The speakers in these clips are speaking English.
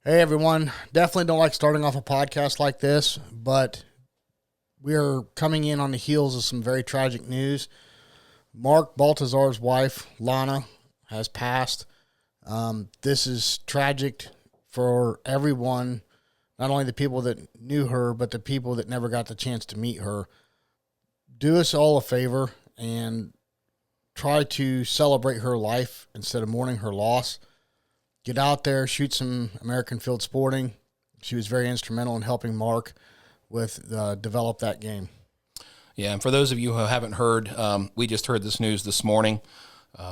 Hey, everyone. Definitely don't like starting off a podcast like this, but we are coming in on the heels of some very tragic news. Mark Balthazar's wife, Lana, has passed. This is tragic for everyone, not only the people that knew her, but the people that never got the chance to meet her. Do us all a favor and try to celebrate her life instead of mourning her loss. Get out there, shoot some American Field Sporting. She was very instrumental in helping Mark with develop that game. Yeah, and for those of you who haven't heard, we just heard this news this morning.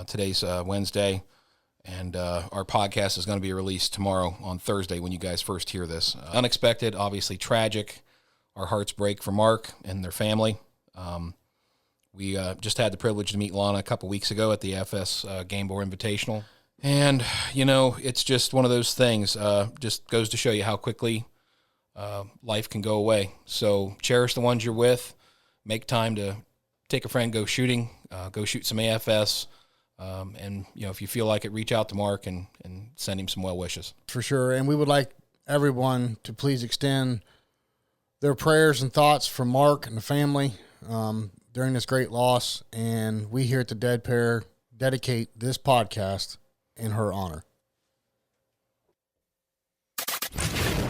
Today's Wednesday, and our podcast is going to be released tomorrow on Thursday when you guys first hear this. Unexpected, obviously tragic. Our hearts break for Mark and their family. We just had the privilege to meet Lana a couple weeks ago at the FS Gamebore Invitational. And, you know, it's just one of those things, just goes to show you how quickly life can go away. So cherish the ones you're with. Make time to take a friend, go shooting, go shoot some AFS. And, you know, if you feel like it, reach out to Mark and send him some well wishes. For sure. And we would like everyone to please extend their prayers and thoughts for Mark and the family during this great loss. And we here at the Dead Pair dedicate this podcast in her honor.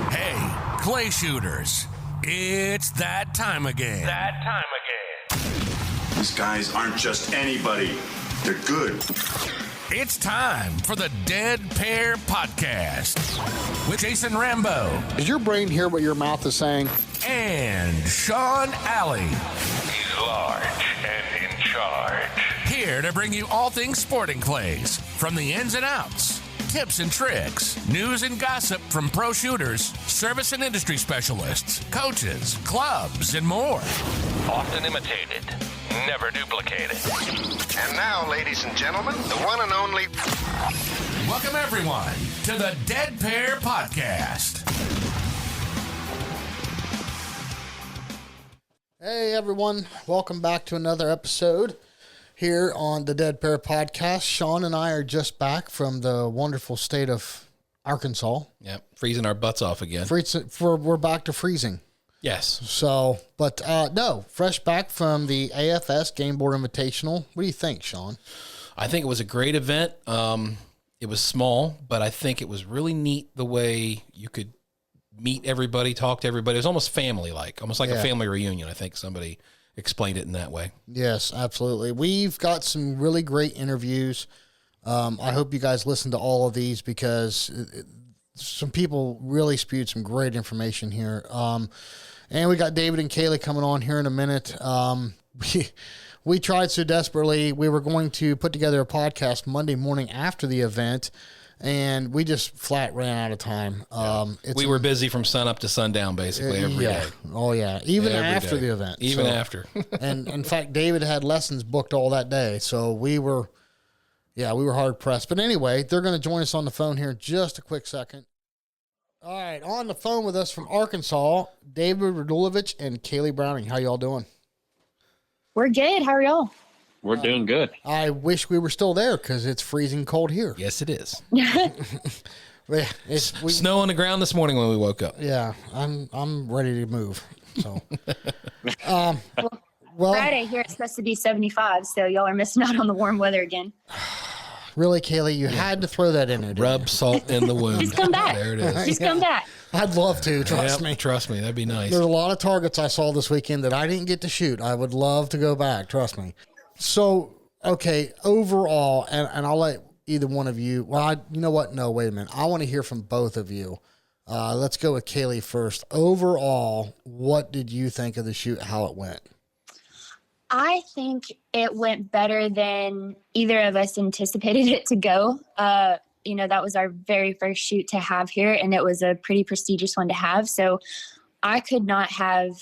Hey, clay shooters, it's that time again. These guys aren't just anybody. They're good. It's time for the Dead Pair Podcast with Jason Rambo. Does your brain hear what your mouth is saying? And Sean Alley. He's large and in charge. Here to bring you all things sporting clays, from the ins and outs, tips and tricks, news and gossip from pro shooters, service and industry specialists, coaches, clubs, and more. Often imitated, never duplicated. And now, ladies and gentlemen, the one and only... Welcome, everyone, to the Dead Pair Podcast. Hey, everyone. Welcome back to another episode here on the Dead Pair Podcast. Sean and I are just back from the wonderful state of Arkansas. Yep, freezing our butts off again. We're back to freezing. Yes. So, but no, fresh back from the AFS Gamebore Invitational. What do you think, Sean? I think it was a great event. It was small, but I think it was really neat the way you could meet everybody, talk to everybody. It was almost family-like, almost like a family reunion. I think somebody explained it in that way. Yes, absolutely. We've got some really great interviews. I hope you guys listen to all of these because some people really spewed some great information here. And we got David and Kaylee coming on here in a minute. We tried so desperately. We were going to put together a podcast Monday morning after the event, and we just flat ran out of time. We were busy from sun up to sundown, basically, every day. Oh, yeah. Even every after day. the event. Even after. And, in fact, David had lessons booked all that day, so we were hard-pressed. But anyway, they're going to join us on the phone here in just a quick second. All right, on the phone with us from Arkansas, David Radulovich and Kayle Browning. How y'all doing? We're good. How are y'all? We're doing good. I wish we were still there because it's freezing cold here. Yes, it is. Snow on the ground this morning when we woke up. Yeah, I'm ready to move. So, well, Friday here it's supposed to be 75, so y'all are missing out on the warm weather again. Really, Kaylee, you had to throw that in there. Rub salt in the wound. Just come back. There it is. Just come back. I'd love to. Trust me. Trust me. That'd be nice. There's a lot of targets I saw this weekend that I didn't get to shoot. I would love to go back. Trust me. So, okay, overall, and I'll let either one of you. Well, you know what? No, wait a minute. I want to hear from both of you. Let's go with Kaylee first. Overall, what did you think of the shoot? How it went? I think it went better than either of us anticipated it to go. That was our very first shoot to have here, and it was a pretty prestigious one to have. So I could not have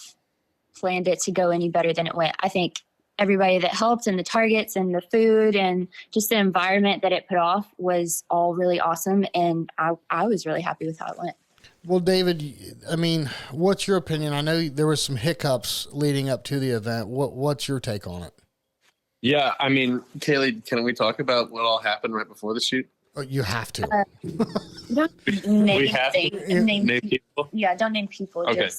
planned it to go any better than it went. I think everybody that helped and the targets and the food and just the environment that it put off was all really awesome, and I was really happy with how it went. Well, David, I mean, what's your opinion? I know there was some hiccups leading up to the event. What's your take on it? Yeah, I mean, Kaylee, can we talk about what all happened right before the shoot? Oh, you have to. Don't name We have to things. name people. Yeah, don't name people. Okay.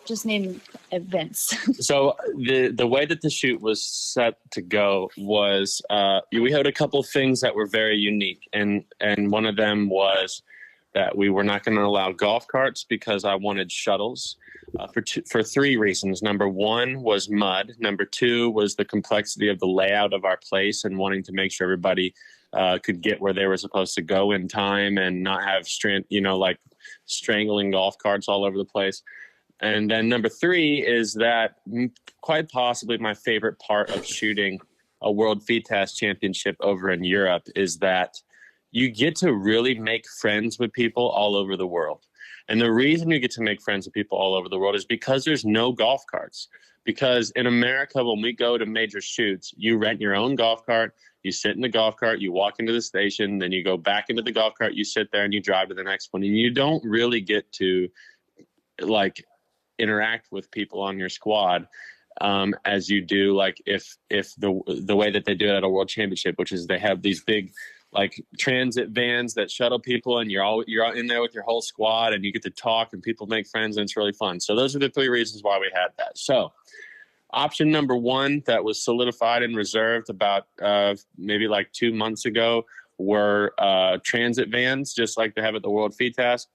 Just name events. So the way that the shoot was set to go was we had a couple of things that were very unique, and one of them was that we were not going to allow golf carts because I wanted shuttles for three reasons. Number one was mud. Number two was the complexity of the layout of our place and wanting to make sure everybody could get where they were supposed to go in time and not have strangling golf carts all over the place. And then number three is that quite possibly my favorite part of shooting a World FITAS Championship over in Europe is that you get to really make friends with people all over the world. And the reason you get to make friends with people all over the world is because there's no golf carts. Because in America, when we go to major shoots, you rent your own golf cart, you sit in the golf cart, you walk into the station, then you go back into the golf cart, you sit there and you drive to the next one. And you don't really get to interact with people on your squad as you do if the way that they do it at a world championship, which is they have these big transit vans that shuttle people, and you're all in there with your whole squad, and you get to talk and people make friends, and it's really fun. So those are the three reasons why we had that. So option number one that was solidified and reserved about maybe 2 months ago were transit vans, just like they have at the World FITAS.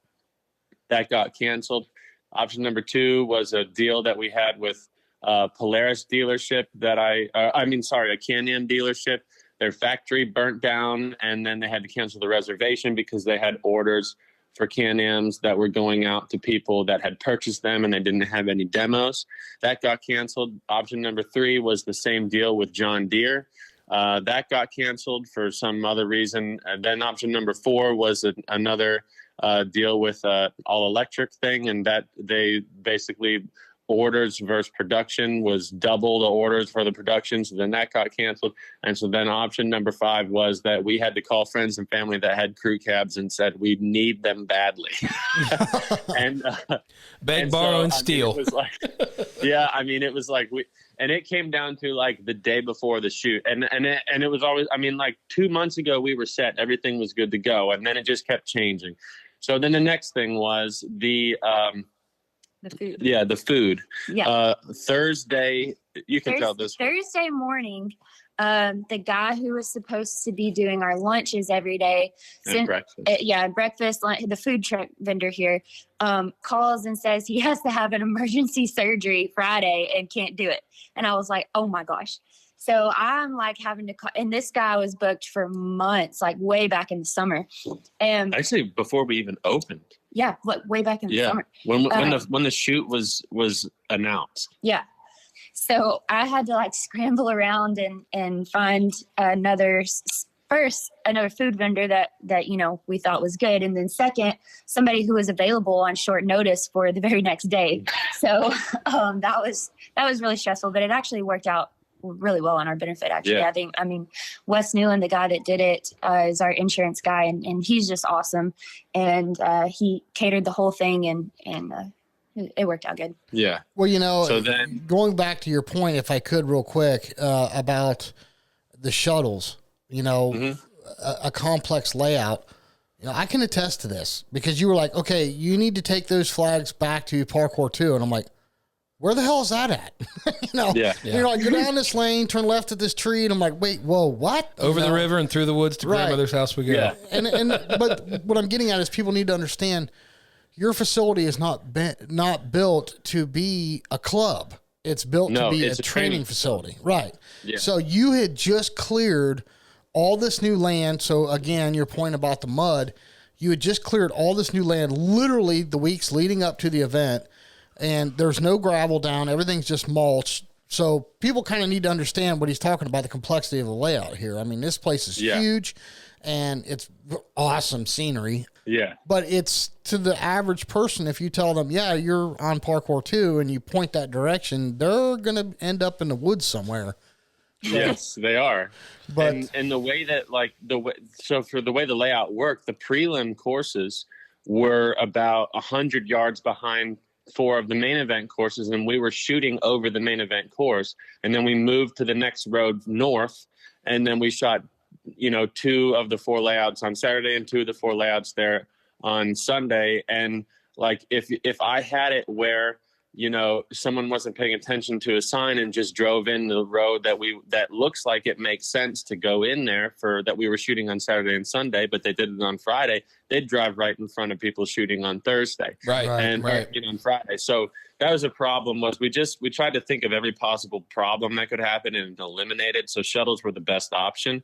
That got canceled. Option number two was a deal that we had with Polaris dealership a Can-Am dealership. Their factory burnt down, and then they had to cancel the reservation because they had orders for Can-Ams that were going out to people that had purchased them and they didn't have any demos. That got canceled. Option number three was the same deal with John Deere. That got canceled for some other reason. And then option number four was another deal with all electric thing, and that they basically orders versus production was double the orders for the production. So then that got canceled. And so then option number five was that we had to call friends and family that had crew cabs and said, we need them badly. and beg, borrow, and steal. It was it came down to the day before the shoot. And it was always, 2 months ago we were set, everything was good to go. And then it just kept changing. So then the next thing was the food. Yeah, the food. Yeah. Thursday, tell this. Thursday morning, the guy who was supposed to be doing our lunches every day, breakfast, lunch, the food truck vendor here, calls and says he has to have an emergency surgery Friday and can't do it. And I was like, oh my gosh. So I'm having to call, and this guy was booked for months, way back in the summer. And actually, before we even opened. Yeah, way back in the summer. When the shoot was announced. Yeah. So I had to scramble around and find another food vendor that we thought was good, and then second, somebody who was available on short notice for the very next day. So that was really stressful, but it actually worked out really well on our benefit, actually. Yeah. Wes Newland, the guy that did it, is our insurance guy, and he's just awesome. And he catered the whole thing, and it worked out good. Yeah. Well, so then, going back to your point, if I could real quick, about the shuttles, a complex layout, I can attest to this because you were like, okay, you need to take those flags back to Parkour 2. And I'm like, where the hell is that at? You're like, go down this lane, turn left at this tree, and I'm like, wait, whoa, what? Over the river and through the woods to grandmother's house we go. Yeah. But what I'm getting at is people need to understand your facility is not built to be a club. It's built to be a training facility. Right. Yeah. So you had just cleared all this new land. So again, your point about the mud, you had just cleared all this new land literally the weeks leading up to the event. And there's no gravel down. Everything's just mulch. So people kind of need to understand what he's talking about, the complexity of the layout here. This place is huge, and it's awesome scenery. Yeah. But it's to the average person, if you tell them, yeah, you're on Parkour 2, and you point that direction, they're going to end up in the woods somewhere. Yes, they are. But and the way that for the way the layout worked, the prelim courses were about 100 yards behind 4 of the main event courses, and we were shooting over the main event course, and then we moved to the next road north, and then we shot 2 of the 4 layouts on Saturday and 2 of the 4 layouts there on Sunday. And like, if I had it where, someone wasn't paying attention to a sign and just drove in the road that looks like it makes sense to go in there that we were shooting on Saturday and Sunday, but they did it on Friday, they'd drive right in front of people shooting on Thursday. Right. On Friday. So that was a problem. We tried to think of every possible problem that could happen and eliminate it. So shuttles were the best option.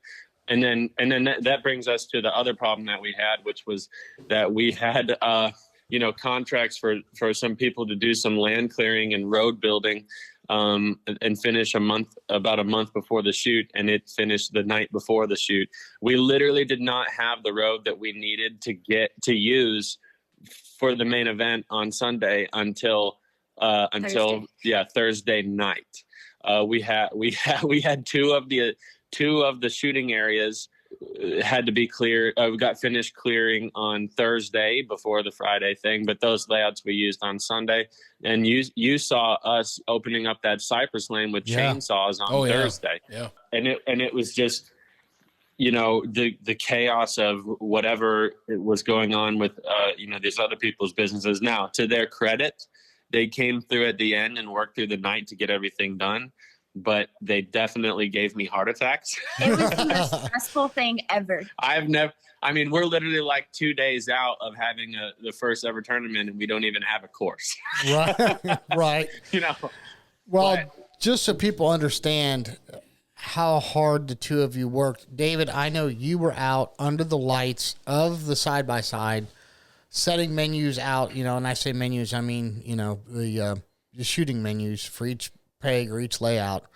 And then that brings us to the other problem that we had, which was that we had, contracts for some people to do some land clearing and road building, and finish about a month before the shoot. And it finished the night before the shoot. We literally did not have the road that we needed to use for the main event on Sunday until Thursday night. We had two of the shooting areas had to be cleared. We got finished clearing on Thursday before the Friday thing, but those layouts we used on Sunday. And you saw us opening up that Cypress lane with chainsaws on Thursday. Yeah. And it was just, the chaos of whatever was going on with, these other people's businesses. Now, to their credit, they came through at the end and worked through the night to get everything done. But they definitely gave me heart attacks. It was the most stressful thing ever. We're literally like 2 days out of having the first ever tournament, and we don't even have a course. Right. Well, just so people understand how hard the two of you worked. David, I know you were out under the lights of the side-by-side, setting menus out, and I say menus, I mean, the shooting menus for each peg or each layout.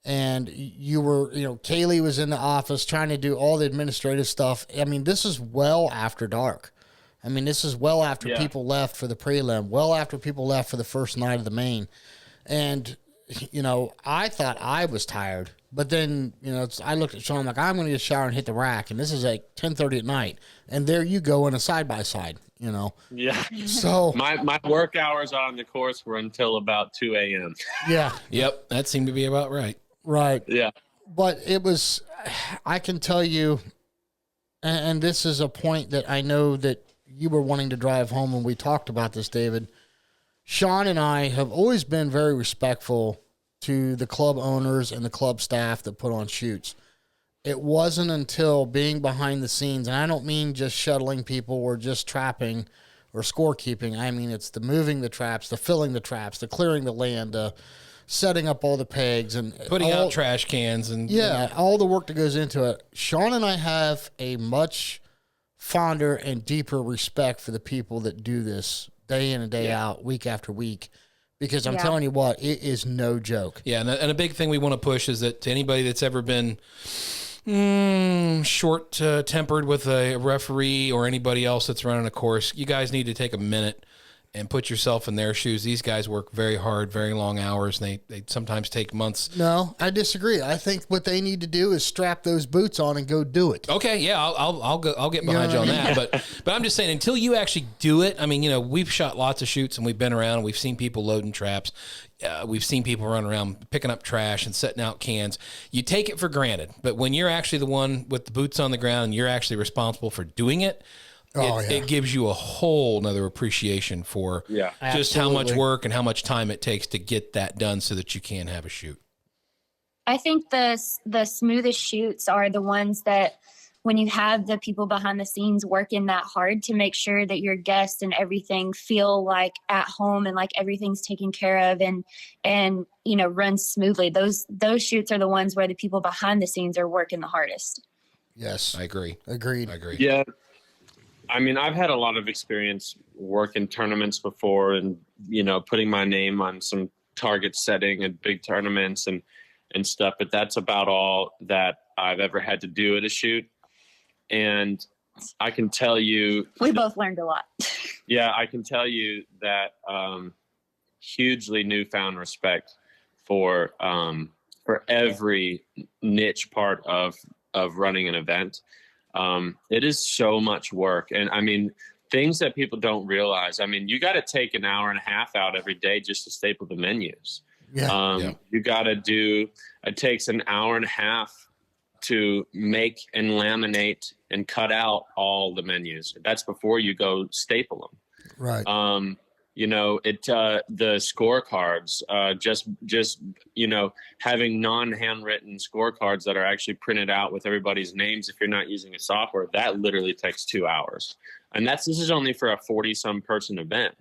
And you were, Kaylee was in the office trying to do all the administrative stuff. I mean, this is well after dark. I mean, this is well after people left for the prelim, well after people left for the first night of the main. And, I thought I was tired, but then, I looked at Sean like, I'm going to get a shower and hit the rack. And this is like 10:30 at night. And there you go in a side-by-side, Yeah. So my work hours on the course were until about 2 a.m. Yeah. Yep. That seemed to be about right. Right. Yeah. But it was, I can tell you, and this is a point that I know that you were wanting to drive home when we talked about this, David. Sean and I have always been very respectful to the club owners and the club staff that put on shoots. It wasn't until being behind the scenes, and I don't mean just shuttling people or just trapping or scorekeeping. I mean, it's the moving the traps, the filling the traps, the clearing the land, setting up all the pegs, and putting out trash cans. And all the work that goes into it. Sean and I have a much fonder and deeper respect for the people that do this day in and day out, week after week. Because I'm telling you what, it is no joke. Yeah, and a big thing we want to push is that to anybody that's ever been short-tempered with a referee or anybody else that's running a course, you guys need to take a minute and put yourself in their shoes. These guys work very hard, very long hours, and they sometimes take months. No, I disagree. I think what they need to do is strap those boots on and go do it. Okay, yeah, I'll get behind you on that. But I'm just saying, until you actually do it, I mean, we've shot lots of shoots and we've been around and we've seen people loading traps. We've seen people run around picking up trash and setting out cans. You take it for granted, but when you're actually the one with the boots on the ground and you're actually responsible for doing it, it gives you a whole nother appreciation for just how much work and how much time it takes to get that done so that you can have a shoot. I think the smoothest shoots are the ones that when you have the people behind the scenes working that hard to make sure that your guests and everything feel like at home and like everything's taken care of and runs smoothly. Those shoots are the ones where the people behind the scenes are working the hardest. Yes. I agree. Agreed. I agree. Yeah. I mean, I've had a lot of experience working tournaments before and, putting my name on some target setting at big tournaments and stuff, but that's about all that I've ever had to do at a shoot. And I can tell you... We both learned a lot. Yeah, I can tell you that hugely newfound respect for every niche part of running an event. It is so much work. And I mean, things that people don't realize. I mean, you got to take an hour and a half out every day just to staple the menus. You got to it takes an hour and a half to make and laminate and cut out all the menus. That's before you go staple them. Right. The scorecards, just having non-handwritten scorecards that are actually printed out with everybody's names. If you're not using a software, that literally takes 2 hours. And this is only for a 40-some person event.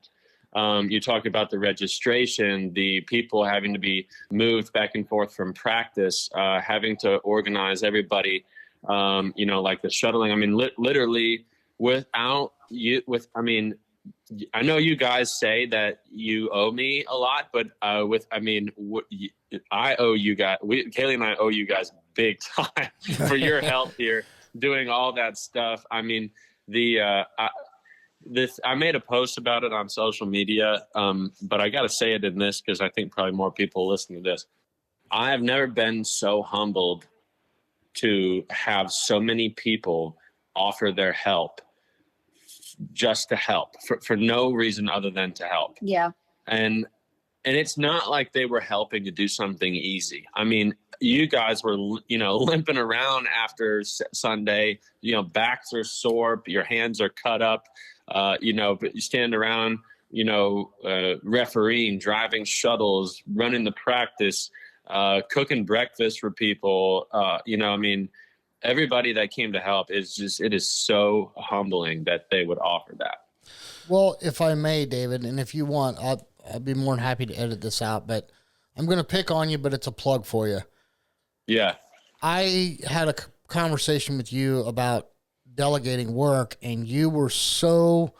You talk about the registration, the people having to be moved back and forth from practice, having to organize everybody, like the shuttling. I mean, literally I know you guys say that you owe me a lot, but I owe you guys, Kaylee and I owe you guys big time for your help here doing all that stuff. I mean, I made a post about it on social media, but I got to say it in this because I think probably more people listen to this. I have never been so humbled to have so many people offer their help just to help for no reason other than to help. Yeah. And it's not like they were helping to do something easy. I mean, you guys were, limping around after Sunday, backs are sore, your hands are cut up, but you stand around, refereeing, driving shuttles, running the practice, cooking breakfast for people. Everybody that came to help it is so humbling that they would offer that. Well, if I may, David, and if you want, I'll be more than happy to edit this out, but I'm going to pick on you, but it's a plug for you. Yeah. I had a conversation with you about delegating work, and you were so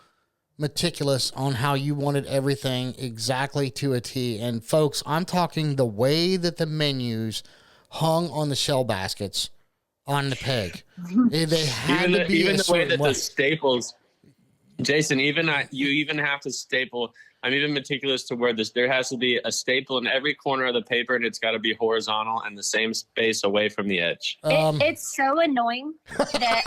meticulous on how you wanted everything exactly to a T. And folks, I'm talking the way that the menus hung on the shell baskets on the peg. They had to be even a the way that way. the staples, Jason, you even have to staple. I'm even meticulous to where there has to be a staple in every corner of the paper, and it's got to be horizontal and the same space away from the edge. It's so annoying that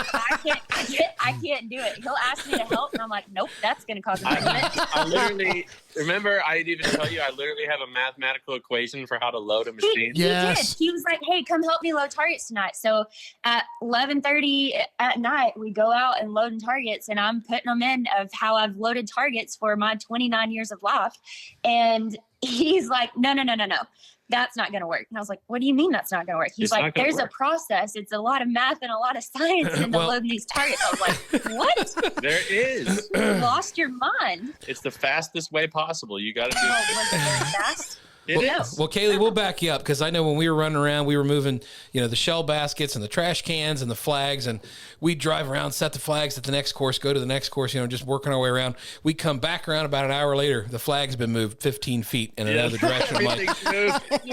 I can't do it. He'll ask me to help, and I'm like, nope, that's going to cause an argument. I literally remember. I didn't even tell you. I literally have a mathematical equation for how to load a machine. Yes. He was like, hey, come help me load targets tonight. So at 11:30 at night, we go out and loading targets, and I'm putting them in of how I've loaded targets for my 29 years of life. And he's like, no, that's not going to work. And I was like, what do you mean that's not going to work? He's like, there's a process. It's a lot of math and a lot of science into loading these targets. I was like, what? There is. You lost your mind. It's the fastest way possible. You got to do it. Was it very fast? Well, Kaylee, we'll back you up because I know when we were running around, we were moving, the shell baskets and the trash cans and the flags, and we'd drive around, set the flags at the next course, go to the next course, just working our way around. We come back around about an hour later, the flag's been moved 15 feet in another direction.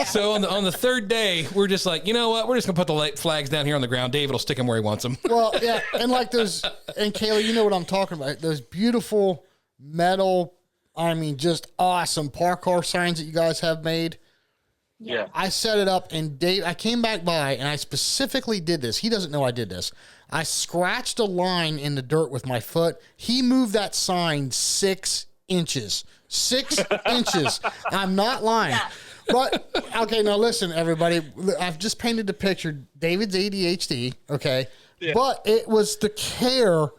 So on the third day, we're just like, you know what? We're just gonna put the flags down here on the ground. David will stick them where he wants them. Well, yeah, and like those, and Kaylee, you know what I'm talking about? Those beautiful metal. Just awesome park car signs that you guys have made. Yeah. I set it up, and Dave, I came back by, and I specifically did this. He doesn't know I did this. I scratched a line in the dirt with my foot. He moved that sign 6 inches. 6 inches. I'm not lying. Yeah. But, okay, now listen, everybody. I've just painted the picture. David's ADHD, okay? Yeah. But it was the care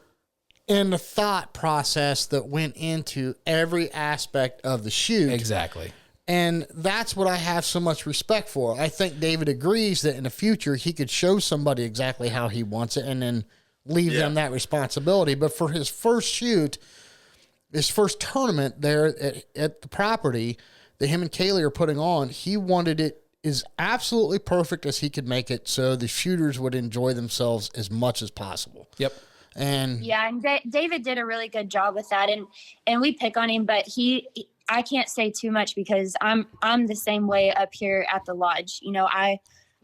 and the thought process that went into every aspect of the shoot. Exactly. And that's what I have so much respect for. I think David agrees that in the future he could show somebody exactly how he wants it and then leave them that responsibility. But for his first shoot, his first tournament there at the property that him and Kaylee are putting on, he wanted it as absolutely perfect as he could make it so the shooters would enjoy themselves as much as possible. Yep. And David did a really good job with that, and we pick on him, but I can't say too much because I'm the same way up here at the lodge.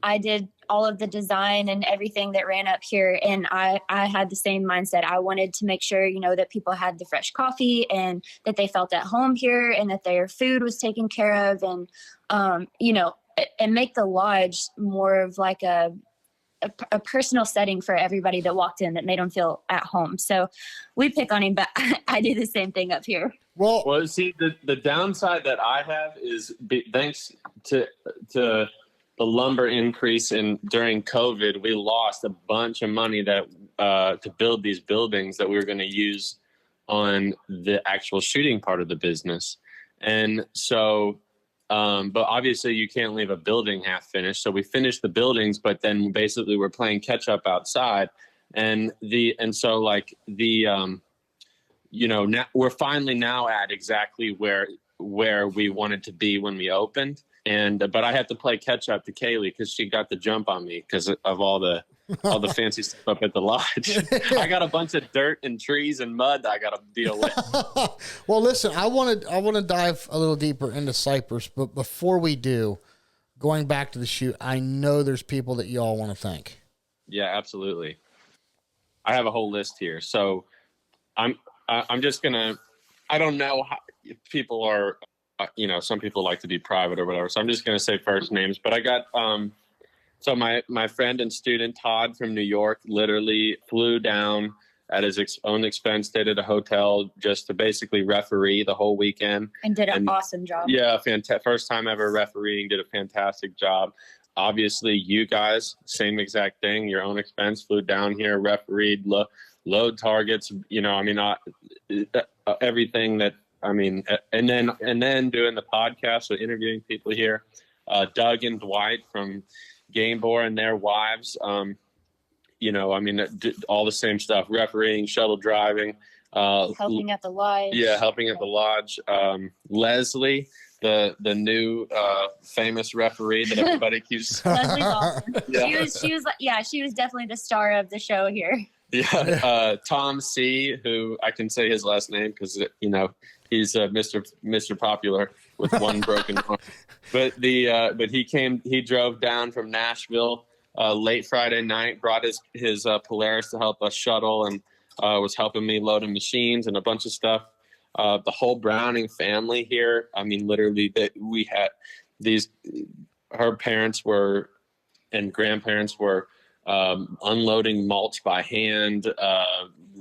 I did all of the design and everything that ran up here, and I had the same mindset. I wanted to make sure that people had the fresh coffee and that they felt at home here and that their food was taken care of, and and make the lodge more of like a personal setting for everybody that walked in that made them feel at home. So we pick on him, but I do the same thing up here. Well, see, the downside that I have is thanks to lumber increase during COVID, we lost a bunch of money that to build these buildings that we were going to use on the actual shooting part of the business. And so, but obviously you can't leave a building half finished. So we finished the buildings, but then basically we're playing catch up outside. Now we're finally now at exactly where we wanted to be when we opened. But I have to play catch up to Kaylee because she got the jump on me because of all the fancy stuff up at the lodge. I got a bunch of dirt and trees and mud that I got to deal with. Well, listen, I want to dive a little deeper into Cypress, but before we do, going back to the shoot, I know there's people that y'all want to thank. Yeah, absolutely. I have a whole list here, so I'm just gonna. I don't know how if people are. Some people like to be private or whatever. So I'm just going to say first names, but I got, so my friend and student Todd from New York literally flew down at his own expense, stayed at a hotel just to basically referee the whole weekend. And did an awesome job. Yeah. First time ever refereeing, did a fantastic job. Obviously you guys, same exact thing, your own expense, flew down here, refereed, load targets, everything that, and then doing the podcast, so interviewing people here, Doug and Dwight from Gamebore and their wives, all the same stuff, refereeing, shuttle driving, helping at the lodge. Yeah. Helping at the lodge. Leslie, the new, famous referee that everybody keeps. Leslie's awesome. Yeah. She was definitely the star of the show here. Yeah. Tom C, who I can say his last name because, he's Mr. Popular with one broken arm. But he drove down from Nashville late Friday night, brought his Polaris to help us shuttle, and was helping me loading machines and a bunch of stuff. The whole Browning family here, literally we had her parents were and grandparents were unloading mulch by hand,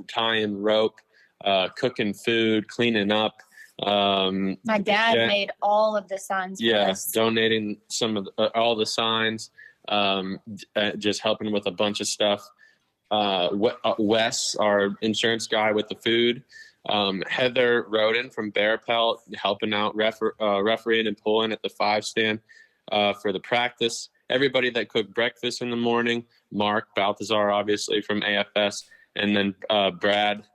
tying rope, cooking food, cleaning up. My dad made all of the signs. Yeah, donating some of all the signs, just helping with a bunch of stuff. Wes, our insurance guy with the food. Heather Roden from Bearpelt helping out refereeing and pulling at the 5 stand for the practice. Everybody that cooked breakfast in the morning. Mark Balthazar, obviously from AFS, and then Brad,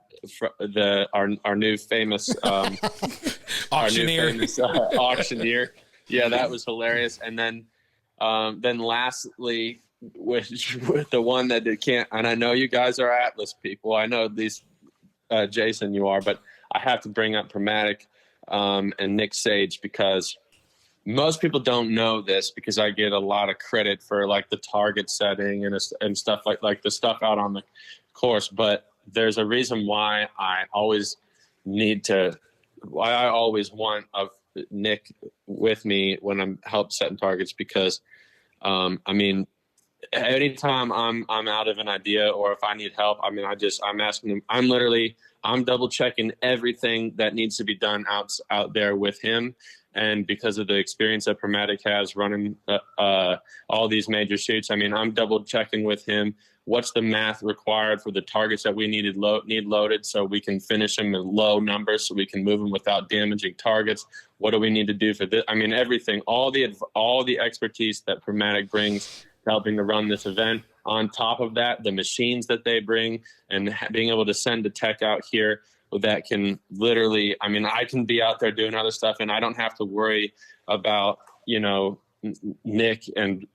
our new famous auctioneer. Auctioneer. Yeah, that was hilarious. And then lastly, with the one that can't. And I know you guys are Atlas people. I know these, Jason, you are, but I have to bring up Pramatic and Nick Sage because most people don't know this because I get a lot of credit for like the target setting and stuff like the stuff out on the course. But there's a reason why I always want Nick with me when I'm help setting targets because, anytime I'm out of an idea or if I need help, I'm asking him. I'm double checking everything that needs to be done out there with him. And because of the experience that Pramatic has running all these major shoots, I'm double checking with him. What's the math required for the targets that we need loaded so we can finish them in low numbers so we can move them without damaging targets? What do we need to do for this? Everything, all the expertise that Pramatic brings to helping to run this event. On top of that, the machines that they bring and being able to send a tech out here that can literally, I can be out there doing other stuff and I don't have to worry about, Nick and,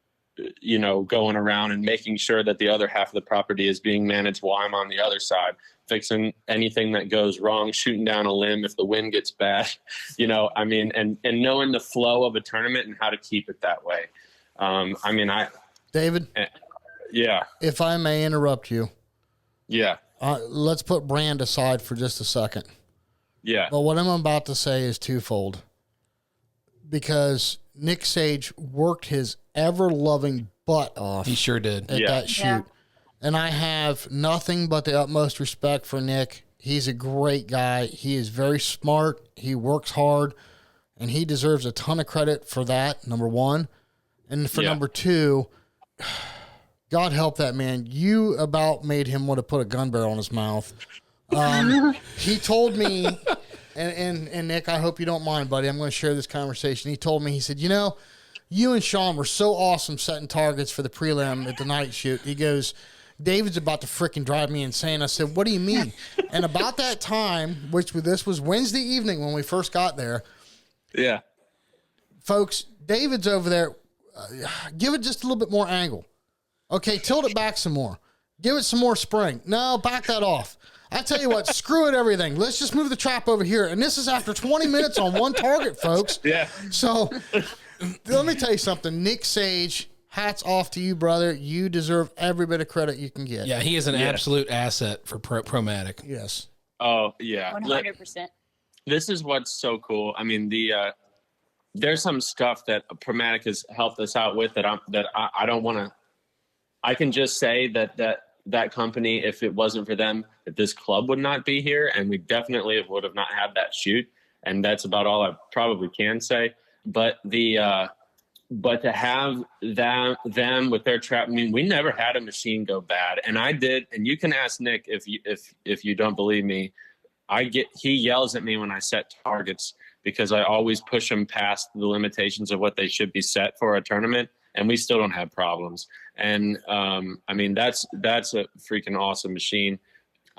going around and making sure that the other half of the property is being managed while I'm on the other side, fixing anything that goes wrong, shooting down a limb if the wind gets bad, and knowing the flow of a tournament and how to keep it that way. David? Yeah. If I may interrupt you. Yeah. Let's put brand aside for just a second. Yeah. But what I'm about to say is twofold. Because Nick Sage worked his ever-loving butt off. He sure did. At that shoot. Yeah. And I have nothing but the utmost respect for Nick. He's a great guy. He is very smart. He works hard. And he deserves a ton of credit for that, number one. And for number 2, God help that man. You about made him want to put a gun barrel in his mouth. He told me, and Nick, I hope you don't mind, buddy. I'm going to share this conversation. He told me, he said, you know, you and Sean were so awesome setting targets for the prelim at the night shoot. He goes, David's about to freaking drive me insane. I said, what do you mean? And about that time, which this was Wednesday evening when we first got there. Yeah. Folks, David's over there. Give it just a little bit more angle. Okay, tilt it back some more. Give it some more spring. No, back that off. I tell you what, screw it, everything. Let's just move the trap over here. And this is after 20 minutes on one target, folks. Yeah. So let me tell you something. Nick Sage, hats off to you, brother. You deserve every bit of credit you can get. Yeah, he is an absolute asset for Promatic. Yes. Oh, yeah. 100%. This is what's so cool. I mean, there's some stuff that Promatic has helped us out with that I don't want to. I can just say that company, if it wasn't for them, that this club would not be here, and we definitely would have not had that shoot. And that's about all I probably can say. But but to have them with their trap, I mean, we never had a machine go bad, and I did. And you can ask Nick if you don't believe me. He yells at me when I set targets because I always push them past the limitations of what they should be set for a tournament, and we still don't have problems. And I mean, that's a freaking awesome machine.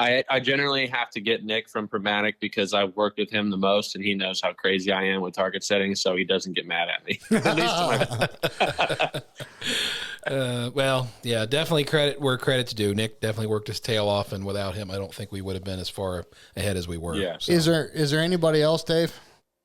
I generally have to get Nick from Promatic because I've worked with him the most, and he knows how crazy I am with target setting, so he doesn't get mad at me. At least well, yeah, definitely credit where credit's due. Nick definitely worked his tail off, and without him, I don't think we would have been as far ahead as we were. Yeah. So. Is there anybody else, Dave?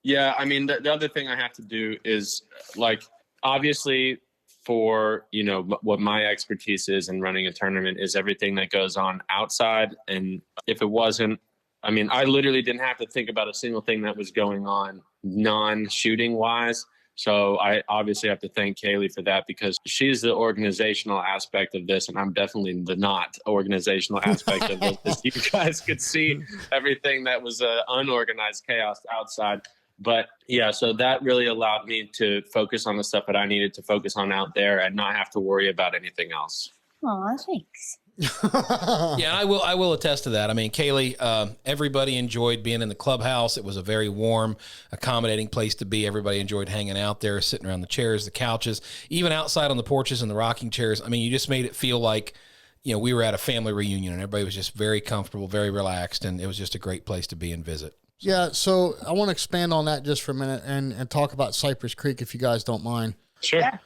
Yeah, I mean, the other thing I have to do is, like, obviously for, you know, what my expertise is in running a tournament is everything that goes on outside. And if it wasn't, I mean, I literally didn't have to think about a single thing that was going on non-shooting wise. So I obviously have to thank Kaylee for that because she's the organizational aspect of this, and I'm definitely the not organizational aspect of this. You guys could see everything that was unorganized chaos outside. But yeah, so that really allowed me to focus on the stuff that I needed to focus on out there and not have to worry about anything else. Aw, thanks. Yeah, I will attest to that. I mean, Kaylee, everybody enjoyed being in the clubhouse. It was a very warm, accommodating place to be. Everybody enjoyed hanging out there, sitting around the chairs, the couches, even outside on the porches and the rocking chairs. I mean, you just made it feel like, you know, we were at a family reunion and everybody was just very comfortable, very relaxed, and it was just a great place to be and visit. Yeah, so I want to expand on that just for a minute and talk about Cypress Creek, if you guys don't mind. Sure. Yeah.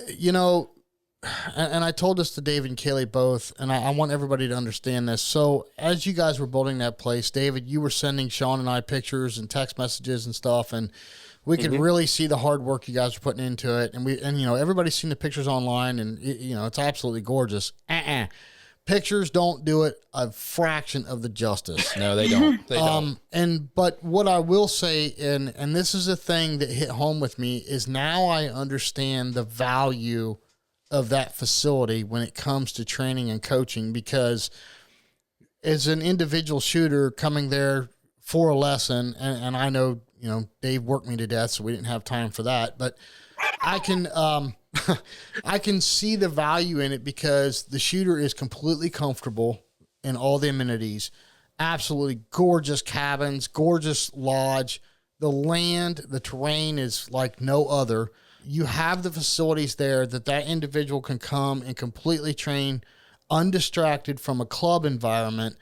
You know, and I told this to David and Kayle both, and I want everybody to understand this. So as you guys were building that place, David, you were sending Sean and I pictures and text messages and stuff, and we could really see the hard work you guys were putting into it. And you know, everybody's seen the pictures online, and you know, it's absolutely gorgeous. Pictures don't do it a fraction of the justice. No, they don't. They don't. But what I will say, and this is a thing that hit home with me, is now I understand the value of that facility when it comes to training and coaching, because as an individual shooter coming there for a lesson, and I know, you know, Dave worked me to death, so we didn't have time for that, but I can I can see the value in it because the shooter is completely comfortable in all the amenities, absolutely gorgeous cabins, gorgeous lodge. The land, the terrain is like no other. You have the facilities there that individual can come and completely train undistracted from a club environment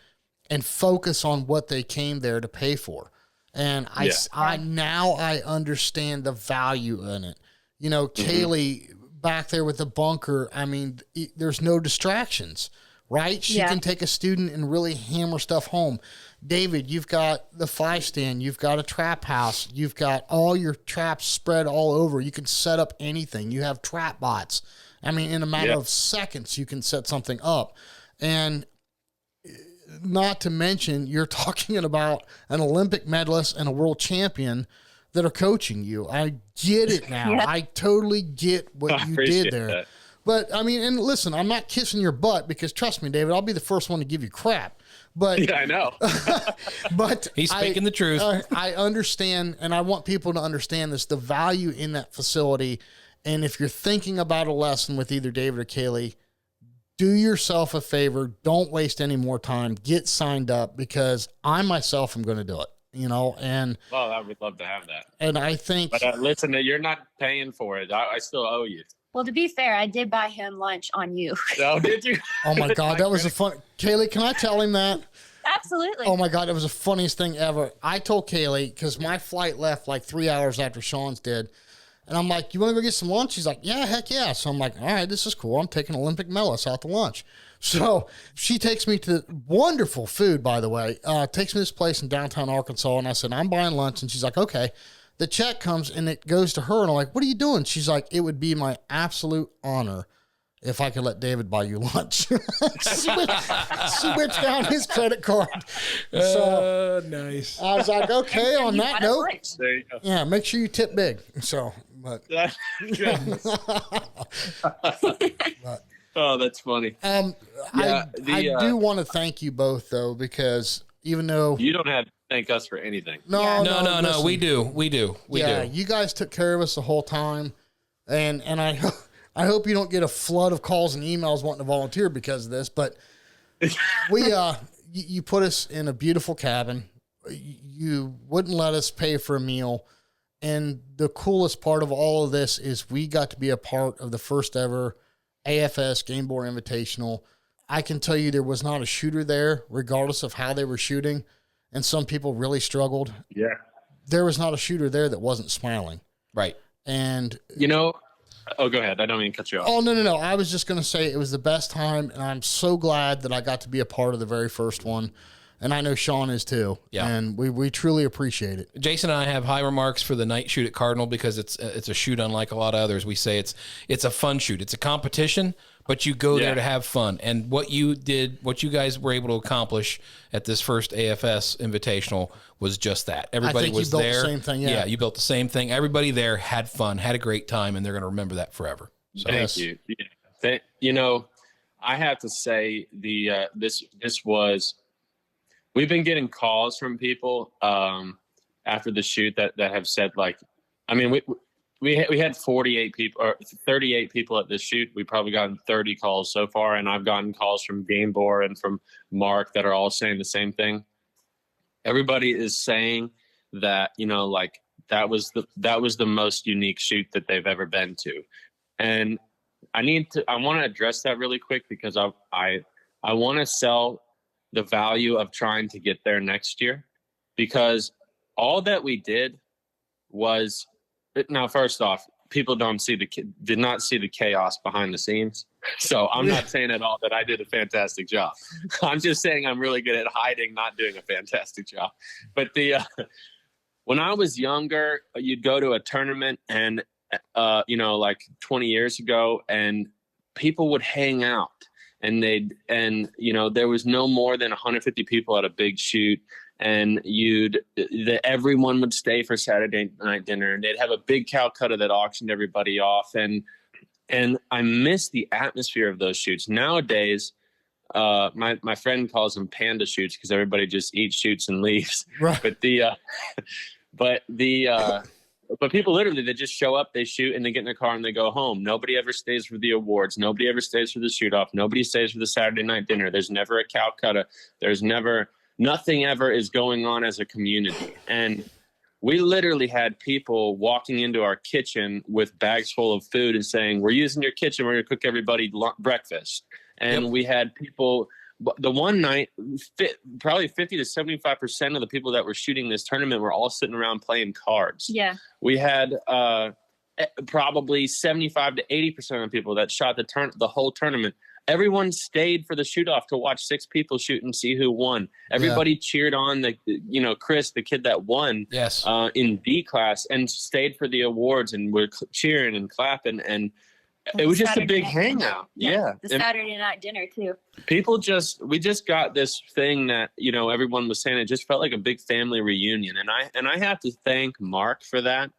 and focus on what they came there to pay for. And I now understand the value in it. You know, Kaylee back there with the bunker, I mean, there's no distractions, right? She can take a student and really hammer stuff home. David, you've got the 5-stand, you've got a trap house, you've got all your traps spread all over. You can set up anything. You have trap bots. I mean, in a matter of seconds, you can set something up. And not to mention, you're talking about an Olympic medalist and a world champion that are coaching you. I get it now. I totally get what you did there. That. But, I mean, and listen, I'm not kissing your butt because, trust me, David, I'll be the first one to give you crap. But yeah, I know. But he's speaking the truth. I understand, and I want people to understand this, the value in that facility. And if you're thinking about a lesson with either David or Kaylee, do yourself a favor. Don't waste any more time. Get signed up, because I myself am going to do it, and Well, I would love to have that. And I think, but listen, you're not paying for it. I still owe you. Well, to be fair, I did buy him lunch on you. Oh, did you? Oh my God, that was a fun. Kaylee, can I tell him that? Absolutely. Oh my God, that was the funniest thing ever. I told Kaylee, because my flight left like 3 hours after Sean's did. And I'm like, you want to go get some lunch? She's like, yeah, heck yeah. So I'm like, all right, this is cool. I'm taking Olympic Mellis out to lunch. So she takes me to wonderful food, by the way. Takes me to this place in downtown Arkansas. And I said, I'm buying lunch. And she's like, okay. The check comes and it goes to her. And I'm like, what are you doing? She's like, it would be my absolute honor if I could let David buy you lunch. She whipped down his credit card. So nice. I was like, okay, on that note, There you go. yeah, make sure you tip big. So, but Oh, that's funny. I do want to thank you both, though, because even though You don't have to thank us for anything. no, No, we do. You guys took care of us the whole time, and I hope you don't get a flood of calls and emails wanting to volunteer because of this. But you put us in a beautiful cabin. You wouldn't let us pay for a meal. And the coolest part of all of this is we got to be a part of the first ever AFS Gamebore Invitational. I can tell you there was not a shooter there, regardless of how they were shooting. And some people really struggled. Yeah. There was not a shooter there that wasn't smiling. Right. And oh, go ahead. I don't mean to cut you off. oh, no. I was just going to say it was the best time. And I'm so glad that I got to be a part of the very first one. And I know Sean is too. Yeah. And we truly appreciate it. Jason and I have high remarks for the night shoot at Cardinal because it's a shoot unlike a lot of others. We say it's a fun shoot. It's a competition, but you go there to have fun. And what you guys were able to accomplish at this first AFS Invitational was just that. Everybody was there. The same thing, you built the same thing. Everybody there had fun, had a great time, and they're going to remember that forever. So. Thank you. Yeah. I have to say this was. We've been getting calls from people after the shoot that have said, like, I mean, we had 48 people or 38 people at this shoot. We probably gotten 30 calls so far, and I've gotten calls from Gamebore and from Mark that are all saying the same thing. Everybody is saying that that was the most unique shoot that they've ever been to, and I want to address that really quick because I want to sell the value of trying to get there next year, because all that we did was, now first off, people did not see the chaos behind the scenes. So I'm not saying at all that I did a fantastic job. I'm just saying I'm really good at hiding, not doing a fantastic job. But when I was younger, you'd go to a tournament and, like 20 years ago, and people would hang out. And there was no more than 150 people at a big shoot, and everyone would stay for Saturday night dinner, and they'd have a big Calcutta that auctioned everybody off. And I miss the atmosphere of those shoots. Nowadays, my friend calls them panda shoots because everybody just eats, shoots, and leaves. Right. But people literally, they just show up, they shoot, and they get in their car and they go home. Nobody ever stays for the awards. Nobody ever stays for the shoot-off. Nobody stays for the Saturday night dinner. There's never a Calcutta. Nothing ever is going on as a community. And we literally had people walking into our kitchen with bags full of food and saying, we're using your kitchen. We're going to cook everybody breakfast. And we had people... The one night, probably 50 to 75% of the people that were shooting this tournament were all sitting around playing cards. Yeah. We had probably 75 to 80% of the people that shot the whole tournament. Everyone stayed for the shoot-off to watch 6 people shoot and see who won. Everybody cheered on Chris, the kid that won in B class, and stayed for the awards and were cheering and clapping, and it was just a big hangout. Yeah. The Saturday night dinner too. We just got this thing that, everyone was saying, it just felt like a big family reunion. And I have to thank Mark for that.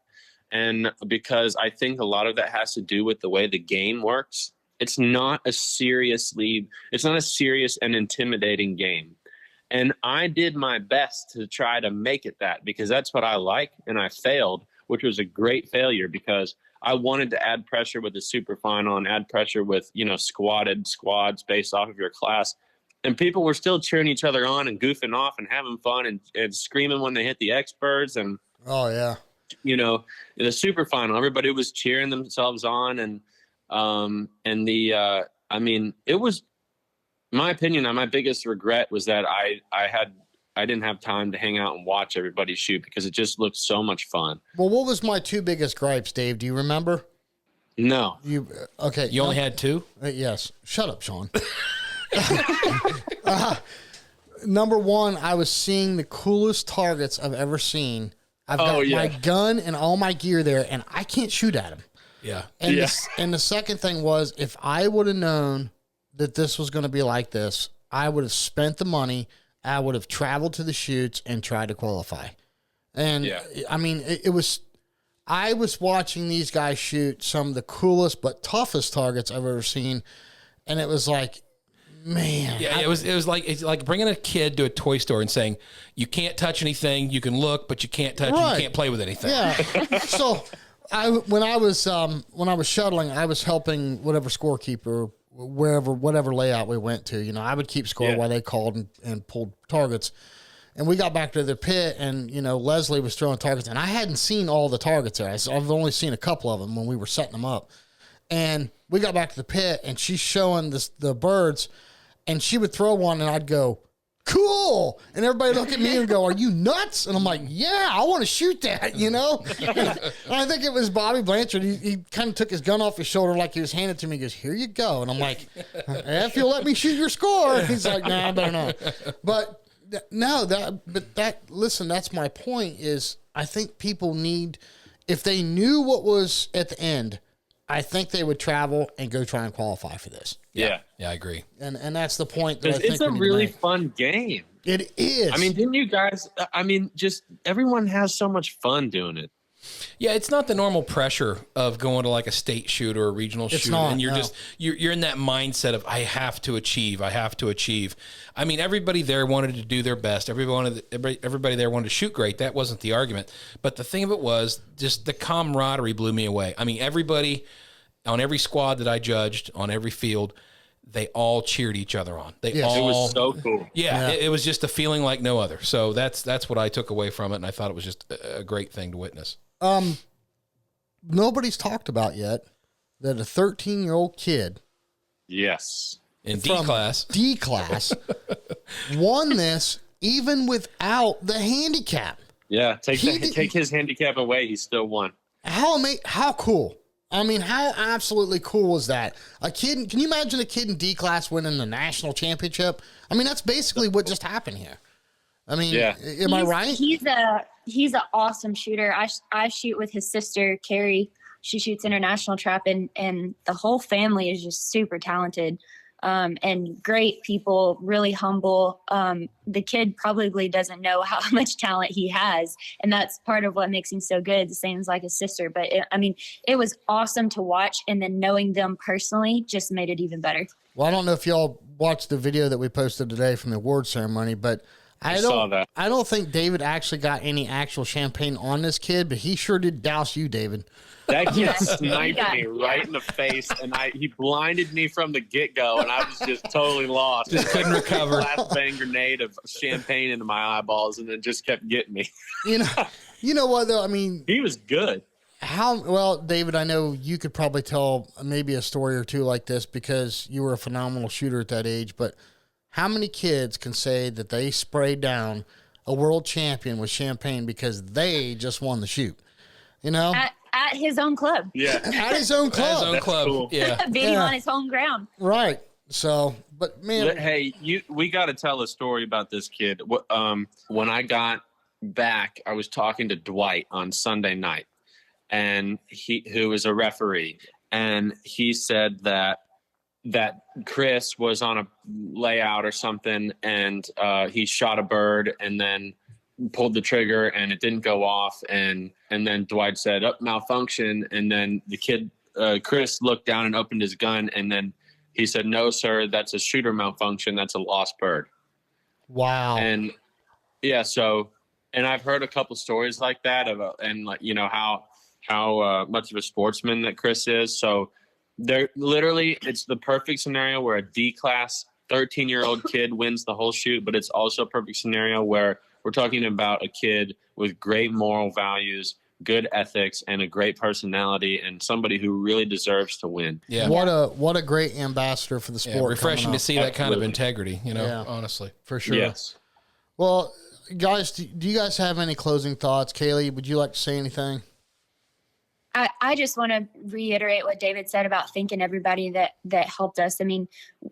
And because I think a lot of that has to do with the way the game works. It's not a serious and intimidating game. And I did my best to try to make it that, because that's what I like. And I failed, which was a great failure, because I wanted to add pressure with the super final and add pressure with, squatted squads based off of your class. And people were still cheering each other on and goofing off and having fun and screaming when they hit the experts. And, oh, yeah. In the super final, everybody was cheering themselves on. And it was, my opinion, my biggest regret was that I didn't have time to hang out and watch everybody shoot because it just looked so much fun. Well, what was my 2 biggest gripes, Dave? Do you remember? No. Okay. You only had 2? Yes. Shut up, Sean. Number 1, I was seeing the coolest targets I've ever seen. I've got my gun and all my gear there, and I can't shoot at them. Yeah. And the second thing was, if I would have known that this was going to be like this, I would have spent the money. I would have traveled to the shoots and tried to qualify. And I mean, I was watching these guys shoot some of the coolest but toughest targets I've ever seen. And it was like, man. Yeah, it's like bringing a kid to a toy store and saying, you can't touch anything, you can look, but you can't touch, you can't play with anything. Yeah. So when I was shuttling, I was helping whatever scorekeeper, whatever layout we went to. I would keep score while they called and pulled targets. And we got back to the pit, and Leslie was throwing targets, and I hadn't seen all the targets there. I've only seen a couple of them when we were setting them up. And we got back to the pit, and she's showing the birds, and she would throw one, and I'd go, cool. And everybody look at me and go, are you nuts? And I'm like, yeah, I want to shoot that, And I think it was Bobby Blanchard. He kind of took his gun off his shoulder like he was handing it to me. He goes, here you go. And I'm like, if you'll let me shoot your score. And he's like, nah, I better not. But listen, that's my point is I think people need, if they knew what was at the end, I think they would travel and go try and qualify for this. Yeah, I agree. And that's the point that I think it's a really fun game. It is. I mean, didn't you guys? Just everyone has so much fun doing it. Yeah, it's not the normal pressure of going to like a state shoot or a regional shoot, and you're in that mindset of I have to achieve. I mean, everybody there wanted to do their best. Everybody there wanted to shoot great. That wasn't the argument. But the thing of it was just the camaraderie blew me away. I mean, everybody on every squad that I judged on every field, they all cheered each other on. It was so cool. Yeah, it was just a feeling like no other. So that's what I took away from it, and I thought it was just a great thing to witness. Nobody's talked about yet that a 13-year-old kid, in D class, won this even without the handicap. Yeah, take his handicap away, he still won. How cool! I mean, how absolutely cool was that? Can you imagine a kid in D class winning the national championship? I mean, that's basically what just happened here. I mean, am I right? He's an awesome shooter. I shoot with his sister, Carrie. She shoots international trap, and the whole family is just super talented and great people, really humble. The kid probably doesn't know how much talent he has, and that's part of what makes him so good, the same as like his sister. But it was awesome to watch, and then knowing them personally just made it even better. Well, I don't know if y'all watched the video that we posted today from the award ceremony, but I don't think David actually got any actual champagne on this kid, but he sure did douse you, David. That kid sniped me right in the face, and he blinded me from the get-go, and I was just totally lost. Just couldn't recover. Flashbang grenade of champagne into my eyeballs, and it just kept getting me. You know what, though? I mean, he was good. Well, David, I know you could probably tell maybe a story or two like this because you were a phenomenal shooter at that age, but how many kids can say that they sprayed down a world champion with champagne because they just won the shoot? At his own club. Yeah. At his own club. Cool. Yeah. Being on his home ground. Right. So, but man. Hey, we got to tell a story about this kid. When I got back, I was talking to Dwight on Sunday night, and who was a referee, and he said that Chris was on a layout or something, and he shot a bird and then pulled the trigger and it didn't go off, and then Dwight said, malfunction, and then the kid Chris looked down and opened his gun, and then he said, no sir, that's a shooter malfunction, that's a lost bird. Wow. And yeah, so, and I've heard a couple stories like that about, and like, how much of a sportsman that Chris is. So it's the perfect scenario where a D-class 13-year-old kid wins the whole shoot, but it's also a perfect scenario where we're talking about a kid with great moral values, good ethics, and a great personality, and somebody who really deserves to win. Yeah. What a great ambassador for the sport. Yeah, refreshing to see that kind of integrity, honestly. For sure. Yes. Well, guys, do you guys have any closing thoughts? Kaylee, would you like to say anything? I just want to reiterate what David said about thanking everybody that helped us. I mean,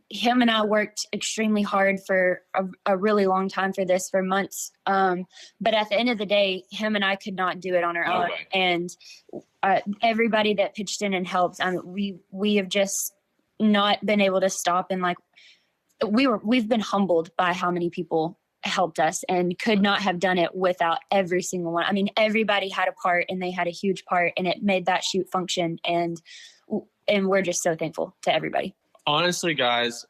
him and I worked extremely hard for a really long time for this, for months. But at the end of the day, him and I could not do it on our own. Way. And everybody that pitched in and helped, we have just not been able to stop. And we've been humbled by how many people helped us, and could not have done it without every single one. I mean, everybody had a part, and they had a huge part, and it made that shoot function. And we're just so thankful to everybody. Honestly, guys,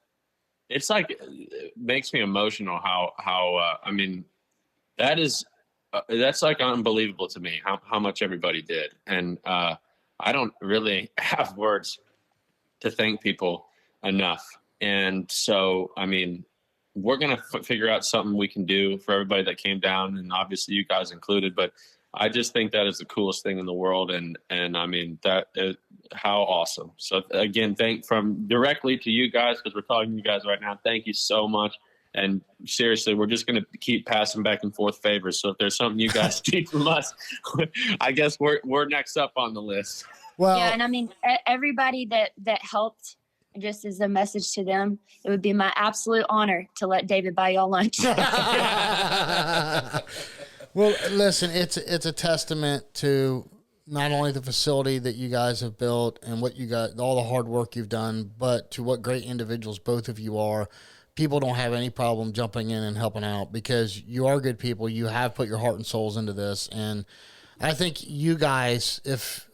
it's it makes me emotional how I mean, that's unbelievable to me how much everybody did. And I don't really have words to thank people enough. And so, I mean, we're going to figure out something we can do for everybody that came down, and obviously you guys included, but I just think that is the coolest thing in the world. And I mean, how awesome. So again, from directly to you guys, because we're talking to you guys right now. Thank you so much. And seriously, we're just going to keep passing back and forth favors. So if there's something you guys need from us, I guess we're next up on the list. Well, yeah. And I mean, everybody that helped, just as a message to them, it would be my absolute honor to let David buy y'all lunch. Well, listen, it's a testament to not only the facility that you guys have built and what you got, all the hard work you've done, but to what great individuals both of you are. People don't have any problem jumping in and helping out because you are good people. You have put your heart and souls into this. And I think you guys, if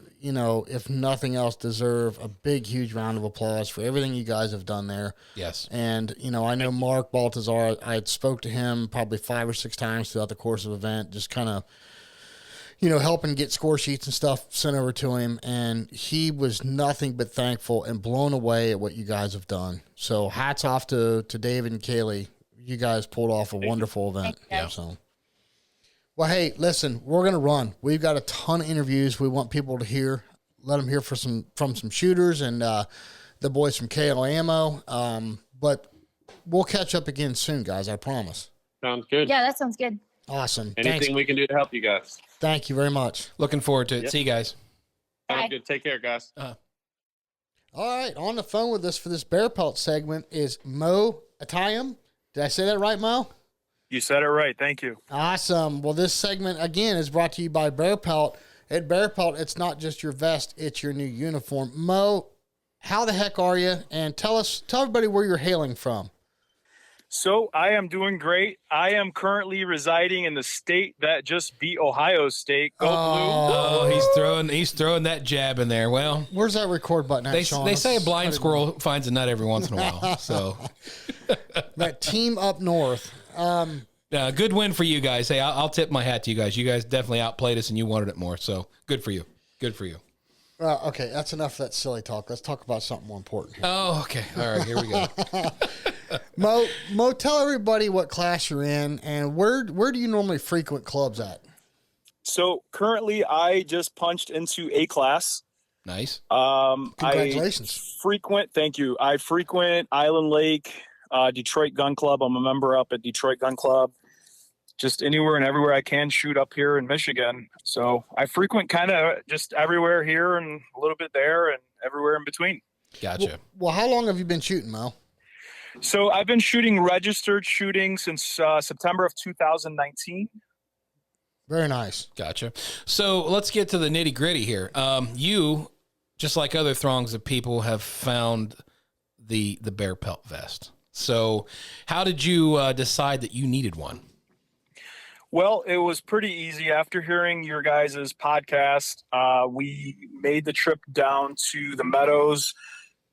nothing else, deserve a big, huge round of applause for everything you guys have done there. Yes. And, I know Mark Balthazar, I spoke to him probably 5 or 6 times throughout the course of the event, just kind of, helping get score sheets and stuff sent over to him. And he was nothing but thankful and blown away at what you guys have done. So hats off to David and Kaylee. You guys pulled off a wonderful event. Yeah. So. Well, hey, listen, we're going to run. We've got a ton of interviews we want people to let them hear from some shooters and the boys from K&L Ammo. But we'll catch up again soon, guys, I promise. Sounds good. Yeah, that sounds good. Awesome. Anything we can do to help you guys. Thank you very much. Looking forward to it. Yep. See you guys. Sounds good. Take care, guys. All right, on the phone with us for this Bearpelt segment is Moe Ittayem. Did I say that right, Mo? You said it right. Thank you. Awesome. Well, this segment, again, is brought to you by Bearpelt. At Bearpelt, it's not just your vest, it's your new uniform. Mo, how the heck are you? And tell everybody where you're hailing from. So I am doing great. I am currently residing in the state that just beat Ohio State. Go Blue. Oh, he's throwing that jab in there. Well, where's that record button at, Sean? They say a blind squirrel finds a nut every once in a while. So that team up north. Good win for you guys. Hey, I'll tip my hat to you guys. You guys definitely outplayed us, and you wanted it more. So good for you. Good for you. Okay, that's enough of that silly talk. Let's talk about something more important here. Oh, okay. All right, here we go. Mo, tell everybody what class you're in, and where do you normally frequent clubs at? So currently, I just punched into A class. Nice. Congratulations. Thank you. I frequent Island Lake, Detroit Gun Club. I'm a member up at Detroit Gun Club. Just anywhere and everywhere I can shoot up here in Michigan. So I frequent kind of just everywhere here and a little bit there and everywhere in between. Gotcha. Well, how long have you been shooting, Mo? So I've been registered shooting since September of 2019. Very nice. Gotcha. So let's get to the nitty gritty here. You, just like other throngs of people, have found the Bearpelt vest. So how did you decide that you needed one? Well, it was pretty easy. After hearing your guys' podcast, we made the trip down to the Meadows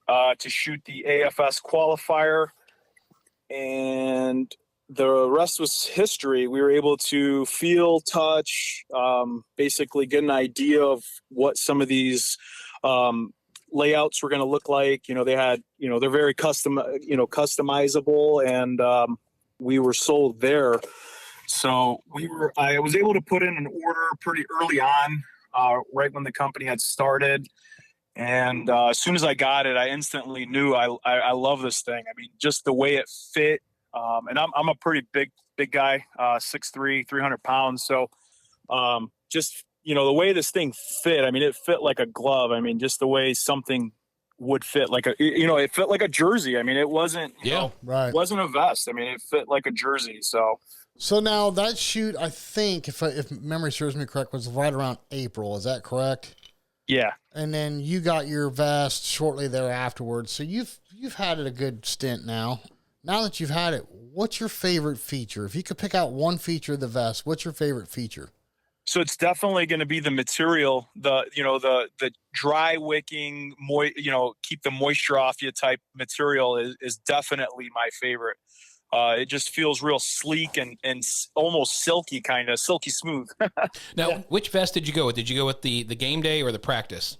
to shoot the AFS qualifier. And the rest was history. We were able to feel, touch, basically get an idea of what some of these layouts were going to look like. They had, they're very customizable, and we were sold there. So I was able to put in an order pretty early on, right when the company had started. And as soon as I got it, I instantly knew I love this thing. I mean, just the way it fit. And I'm a pretty big guy, 6'3", 300 pounds. So just, the way this thing fit, I mean, it fit like a glove. I mean, just the way something would fit like it fit like a jersey. I mean, it wasn't, it wasn't a vest. I mean, it fit like a jersey. So now that shoot, I think, if memory serves me correct, was right around April. Is that correct? Yeah. And then you got your vest shortly thereafterwards. So you've had it a good stint now. Now that you've had it, what's your favorite feature? If you could pick out one feature of the vest, what's your favorite feature? So it's definitely going to be the material, the dry wicking, keep the moisture off you type material is definitely my favorite. It just feels real sleek and almost silky, kind of silky smooth. Now, which vest did you go with? Did you go with the game day or the practice?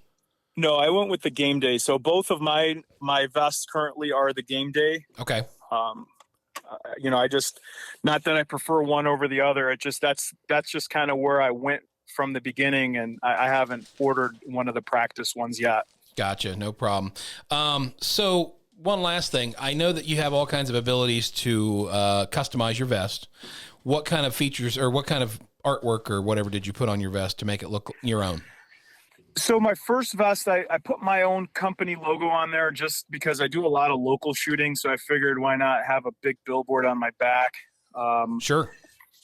No, I went with the game day. So both of my vests currently are the game day. Okay. I just, not that I prefer one over the other. It just, that's just kind of where I went from the beginning, and I haven't ordered one of the practice ones yet. Gotcha. No problem. So one last thing. I know that you have all kinds of abilities to customize your vest. What kind of features or what kind of artwork or whatever did you put on your vest to make it look your own? So my first vest, I put my own company logo on there just because I do a lot of local shooting. So I figured why not have a big billboard on my back. Sure.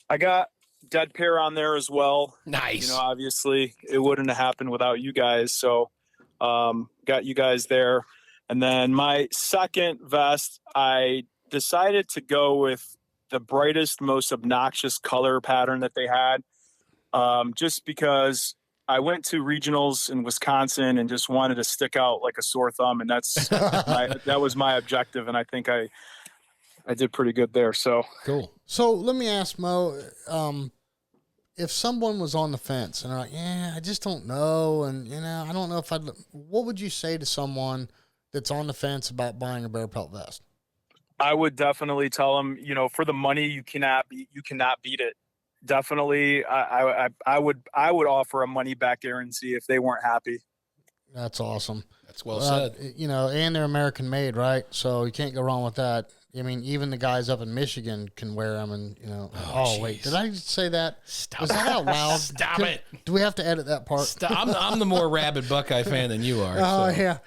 I got Dead Pair on there as well. Nice. Obviously it wouldn't have happened without you guys. So got you guys there. And then my second vest, I decided to go with the brightest, most obnoxious color pattern that they had, just because I went to regionals in Wisconsin and just wanted to stick out like a sore thumb, and that was my objective, and I think I did pretty good there. So cool. So let me ask Moe, if someone was on the fence and they're like, "Yeah, I just don't know," and I don't know if what would you say to someone that's on the fence about buying a Bearpelt vest? I would definitely tell them, for the money, you cannot beat it. Definitely, I would offer a money back guarantee if they weren't happy. That's awesome. That's well said. And they're American made, right? So you can't go wrong with that. I mean, even the guys up in Michigan can wear them, and Oh, wait, did I just say that? Stop. Was that out loud? Stop it. Do we have to edit that part? Stop. I'm the more rabid Buckeye fan than you are. Oh yeah,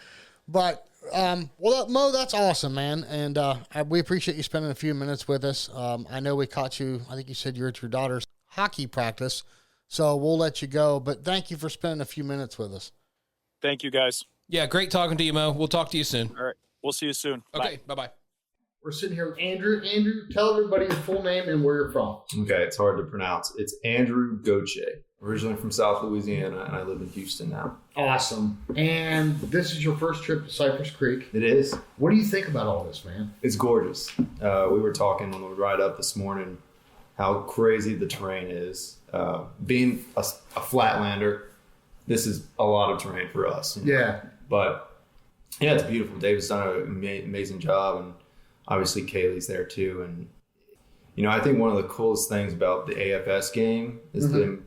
but. Well, Moe, that's awesome, man. And we appreciate you spending a few minutes with us. I know we caught you, I think you said you're at your daughter's hockey practice, so we'll let you go. But thank you for spending a few minutes with us. Thank you, guys. Yeah, great talking to you, Moe. We'll talk to you soon. All right. We'll see you soon. Okay, bye-bye. We're sitting here with Andrew. Andrew, tell everybody your full name and where you're from. Okay, it's hard to pronounce. It's Andrew Gaucher. Originally from South Louisiana, and I live in Houston now. Awesome. And this is your first trip to Cypress Creek. It is. What do you think about all this, man? It's gorgeous. We were talking on the ride up this morning how crazy the terrain is. Being a Flatlander, this is a lot of terrain for us. Yeah. But, yeah, it's beautiful. David's done an amazing job, and obviously Kaylee's there too. And, I think one of the coolest things about the AFS game is that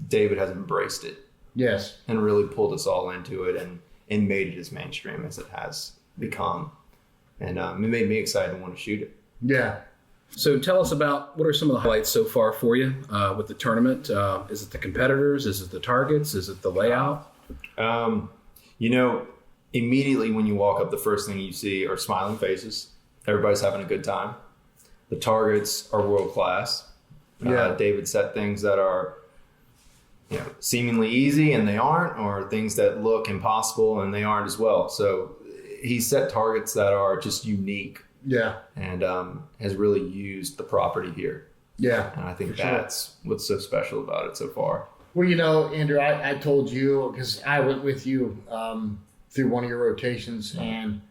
David has embraced it. Yes. And really pulled us all into it and made it as mainstream as it has become. And it made me excited to want to shoot it. Yeah. So tell us about what are some of the highlights so far for you with the tournament? Is it the competitors? Is it the targets? Is it the layout? Immediately when you walk up, the first thing you see are smiling faces. Everybody's having a good time. The targets are world class. Yeah. David set things that are seemingly easy and they aren't, or things that look impossible and they aren't as well. So he set targets that are just unique. Yeah. And has really used the property here. Yeah. And I think that's what's so special about it so far. Well, Andrew, I told you, because I went with you through one of your rotations, and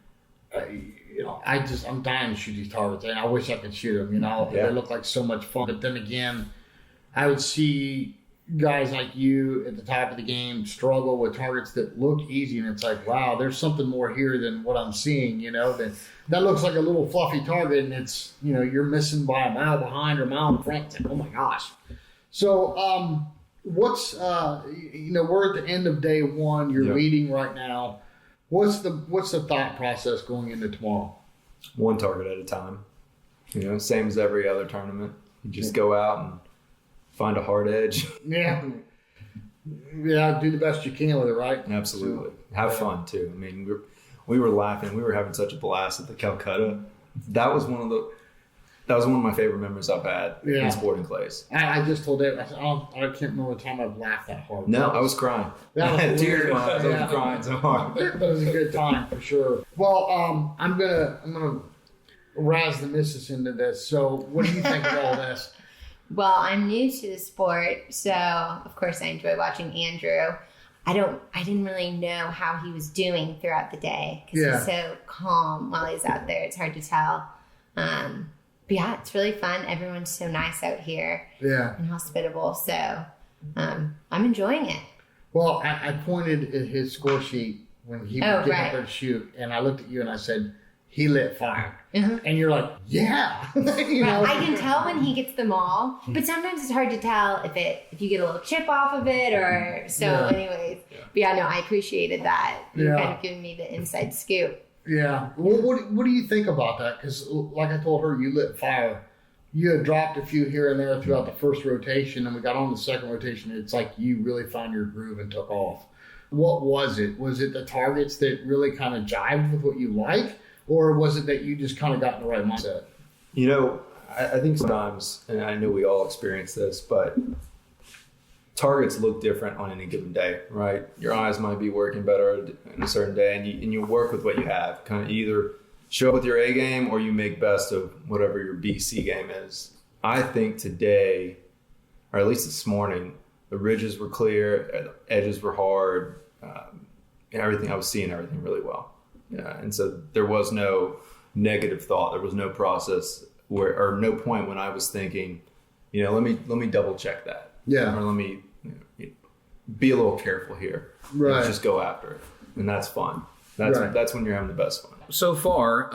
I'm dying to shoot these targets, and I wish I could shoot them. They look like so much fun. But then again, I would see guys like you at the top of the game struggle with targets that look easy, and it's like, wow, there's something more here than what I'm seeing. That looks like a little fluffy target, and it's you're missing by a mile behind or a mile in front. It's like, oh my gosh. So what's we're at the end of day one. You're leading right now. What's the thought process going into tomorrow? One target at a time. Same as every other tournament. You just go out and find a hard edge. Yeah, do the best you can with it, right? Absolutely. Have fun too. I mean, we were laughing. We were having such a blast at the Calcutta. That was one of my favorite memories I've had in sporting clays. I just told Dave, I can't remember the time I've laughed that hard. No, I was crying. I had tears in my eyes. I was crying so hard. That was a good time for sure. Well, I'm gonna razz the missus into this. So, what do you think of all this? Well, I'm new to the sport, so of course I enjoy watching Andrew. I didn't really know how he was doing throughout the day because he's so calm while he's out there. It's hard to tell. But yeah, it's really fun. Everyone's so nice out here. Yeah. And hospitable. So I'm enjoying it. Well, I pointed at his score sheet when he was getting up there to shoot, and I looked at you and I said, he lit fire. And you're like, yeah. I can tell when he gets them all, but sometimes it's hard to tell if you get a little chip off of it or so. Anyways, but I appreciated that. You're kind of giving me the inside scoop. Yeah. Well, what do you think about that? Because like I told her, you lit fire. You had dropped a few here and there throughout the first rotation, and we got on the second rotation. It's like you really found your groove and took off. What was it? Was it the targets that really kind of jived with what you like? Or was it that you just kind of got in the right mindset? I think sometimes, and I know we all experience this, but targets look different on any given day, right? Your eyes might be working better in a certain day, and you work with what you have. Kind of either show up with your A game or you make best of whatever your BC game is. I think today, or at least this morning, the ridges were clear, edges were hard, everything. I was seeing everything really well. And so there was no negative thought. There was no process or no point when I was thinking, let me double check that. Yeah. Or let me be a little careful here. Right. Let's just go after it. And that's fun. That's when you're having the best fun. So far,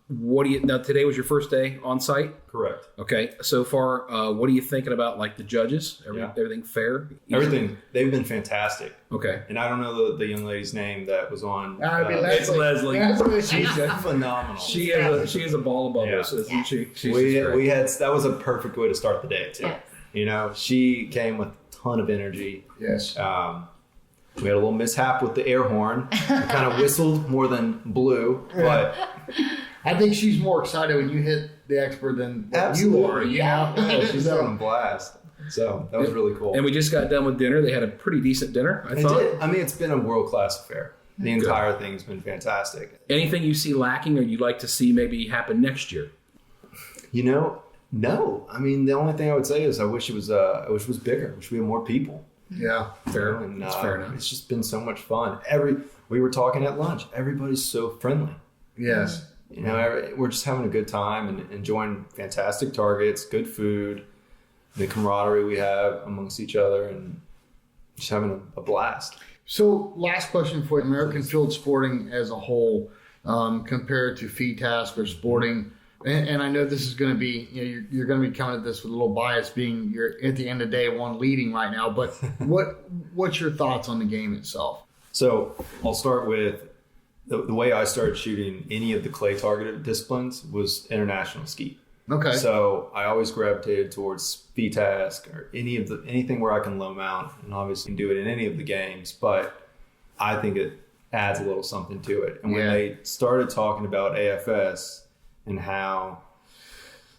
now today was your first day on site? Correct. Okay. So far, what are you thinking about like the judges? Everything fair? Everything. They've been fantastic. Okay. And I don't know the young lady's name that was on. It's Leslie. She's phenomenal. She is a ball of bubbles, isn't she? We had that was a perfect way to start the day too. Yes. She came with a ton of energy. Yes. We had a little mishap with the air horn. It kind of whistled more than blew, but I think she's more excited when you hit the expert than absolutely. You are. Yeah, she's having a blast. So that was really cool. And we just got done with dinner. They had a pretty decent dinner, I thought. Did. I mean, it's been a world-class affair. The entire thing's been fantastic. Anything you see lacking or you'd like to see maybe happen next year? No. I mean, the only thing I would say is I wish it was bigger. I wish we had more people. Yeah, fair. And that's fair enough. It's just been so much fun. We were talking at lunch. Everybody's so friendly. Yes. We're just having a good time and enjoying fantastic targets, good food, the camaraderie we have amongst each other, and just having a blast. So, last question for American Field Sporting as a whole, compared to FITASC or Sporting. And I know this is going to be, you're going to be coming at this with a little bias, being you're at the end of day one leading right now. But what's your thoughts on the game itself? So I'll start with the way I started shooting any of the clay targeted disciplines was international skeet. Okay. So I always gravitated towards FITASC or anything where I can low mount, and obviously do it in any of the games. But I think it adds a little something to it. And when they started talking about AFS and how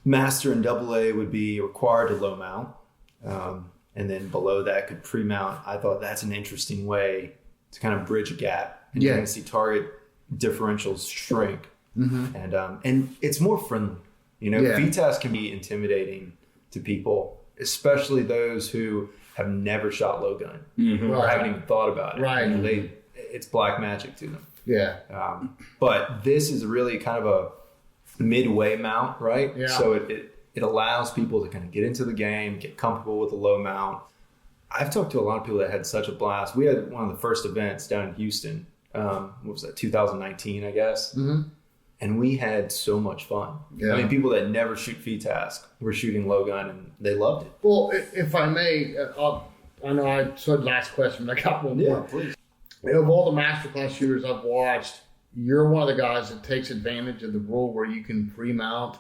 Master and AA would be required to low mount, and then below that could pre-mount, I thought that's an interesting way to kind of bridge a gap and kind of see target differentials shrink. Mm-hmm. And it's more friendly. FITASC can be intimidating to people, especially those who have never shot low gun or haven't even thought about it. Right. It's black magic to them. Yeah. But this is really kind of a midway mount, right? Yeah. So it allows people to kind of get into the game, get comfortable with the low mount. I've talked to a lot of people that had such a blast. We had one of the first events down in Houston. What was that, 2019, I guess? Mm-hmm. And we had so much fun. Yeah. I mean, people that never shoot FTASC were shooting low gun, and they loved it. Well, if I may, I know I said last question, but I got one more. Yeah, please. Of all the masterclass shooters I've watched, you're one of the guys that takes advantage of the rule where you can pre-mount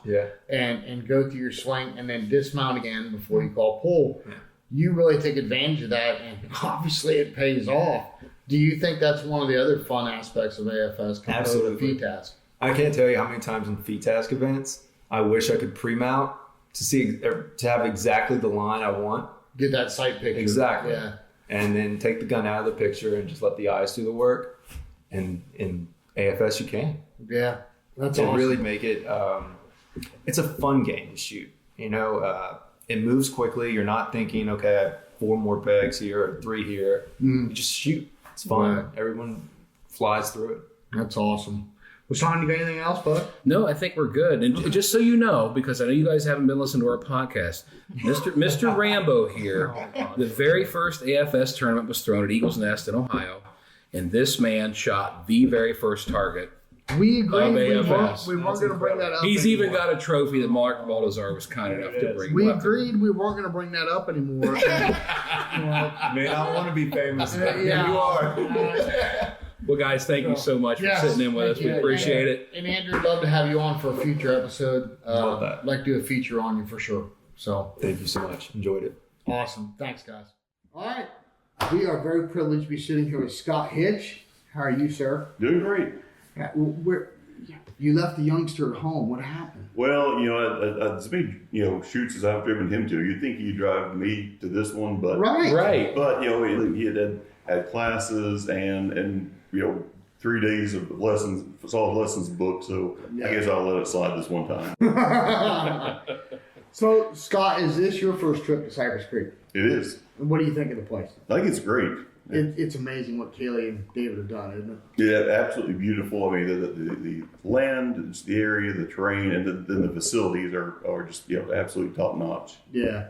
and go through your swing and then dismount again before you call pull. Yeah. You really take advantage of that, and obviously it pays off. Do you think that's one of the other fun aspects of AFS compared to FTASC? I can't tell you how many times in FTASC events I wish I could pre-mount to have exactly the line I want. Get that sight picture. Exactly. Yeah. And then take the gun out of the picture and just let the eyes do the work. And in AFS, you can. Yeah, that's awesome. Really make it. It's a fun game to shoot. You know, it moves quickly. You're not thinking, okay, I have 4 more pegs here or 3 here. You just shoot. It's fun. Right. Everyone flies through it. That's awesome. Well, Sean, you got anything else, bud? No, I think we're good. And just so you know, because I know you guys haven't been listening to our podcast, Mr. Rambo here, the very first AFS tournament was thrown at Eagles Nest in Ohio, and this man shot the very first target. We agreed. We weren't going to bring that up. He's even got a trophy that Mark Balthazar was kind enough to bring. We agreed we weren't going to bring that up anymore. I mean, I want to be famous. Yeah, you are. Well, guys, thank you so much for sitting in with us. We appreciate it. And Andrew, I'd love to have you on for a future episode. Love that. I'd like to do a feature on you for sure. So thank you so much. Enjoyed it. Awesome. Thanks, guys. All right. We are very privileged to be sitting here with Scott Hitch. How are you, sir? Doing great. Yeah, you left the youngster at home. What happened? Well, as many shoots as I've driven him to, you'd think he'd drive me to this one, but right. But he had classes and 3 days of lessons, solid lessons booked. So I guess I'll let it slide this one time. So Scott, is this your first trip to Cypress Creek? It is. What do you think of the place? I think it's great. It's amazing what Kayle and David have done, isn't it? Yeah, absolutely beautiful. I mean, the land, the area, the terrain, and then the facilities are just absolutely top notch. Yeah.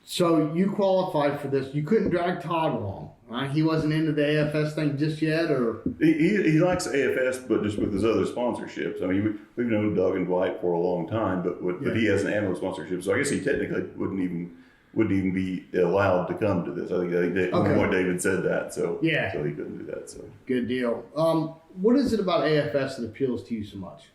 So you qualified for this. You couldn't drag Todd along, right? He wasn't into the AFS thing just yet, or he likes AFS, but just with his other sponsorships. I mean, we've known Doug and Dwight for a long time, but he has an ammo sponsorship, so I guess he technically wouldn't even be allowed to come to this. I think at one point David said that, so he couldn't do that. So good deal. What is it about AFS that appeals to you so much?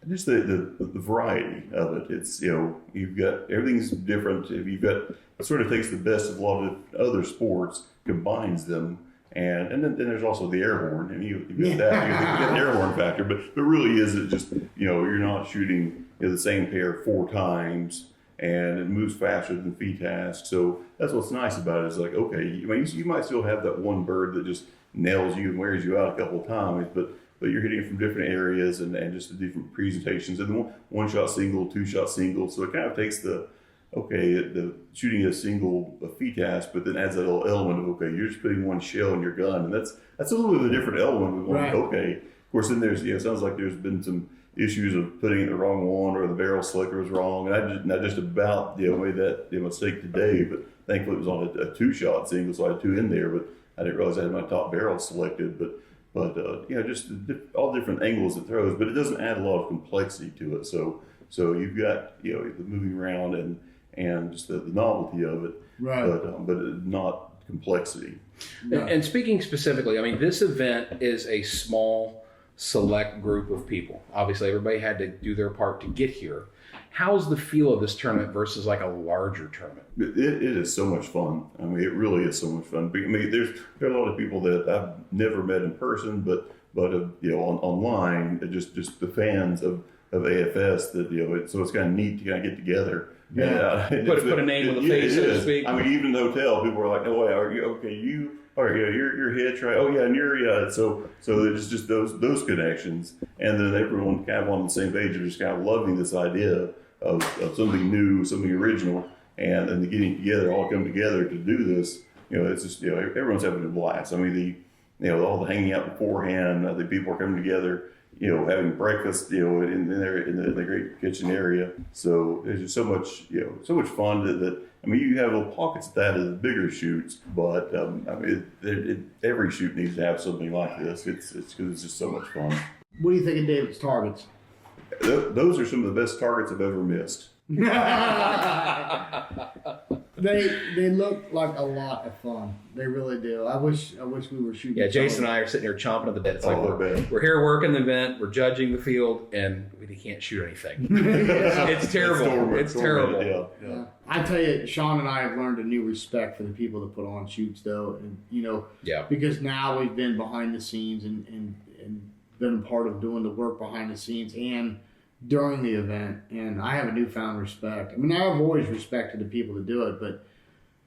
Just the variety of it. It's you've got everything's different. If you've got it sort of takes the best of a lot of other sports, combines them, and then there's also the air horn, and you get that. You get the air horn factor, but really is it just you're not shooting the same pair 4 times. And it moves faster than FTASC. So that's what's nice about it. Is like, okay, you might still have that one bird that just nails you and wears you out a couple of times, but you're hitting it from different areas and just the different presentations. And then one shot single, 2-shot single. So it kind of takes the shooting a single FTASC, but then adds that little element of, you're just putting one shell in your gun. And that's a little bit of a different element. We want, of course, then there's, it sounds like there's been some issues of putting in the wrong one or the barrel slicker was wrong, and I just about made that mistake today. But thankfully it was on a 2-shot single, so I had 2 in there. But I didn't realize I had my top barrel selected. But just all different angles it throws, but it doesn't add a lot of complexity to it. So you've got the moving around and just the novelty of it, but not complexity. And speaking specifically, I mean, this event is a small, select group of people. Obviously, everybody had to do their part to get here. How's the feel of this tournament versus like a larger tournament? It is so much fun. I mean, it really is so much fun. I mean, there are a lot of people that I've never met in person, but online, just the fans of AFS that so it's kind of neat to kind of get together. Yeah, put a name with a face, so to speak. I mean, even the hotel, people are like, "Oh, wait, are you okay? You." All right, you're Hitch, right? Oh yeah, and you're So there's just those connections, and then everyone kind of on the same page of just kind of loving this idea of something new, something original, and getting together, all come together to do this. It's just everyone's having a blast. I mean, all the hanging out beforehand. The people are coming together, having breakfast, in the great kitchen area. So there's just so much fun that you have little pockets of that as the bigger shoots, but every shoot needs to have something like this. It's just so much fun. What do you think of David's targets? Those are some of the best targets I've ever missed. They look like a lot of fun. They really do. I wish we were shooting. Yeah, Jason and I are sitting here chomping at the bit. It's like we're here working the event, we're judging the field, and we can't shoot anything. It's terrible. It's terrible. Yeah. I tell you, Sean and I have learned a new respect for the people that put on shoots, though, and because now we've been behind the scenes and been a part of doing the work behind the scenes and during the event, and I have a newfound respect. I've always respected the people that do it, but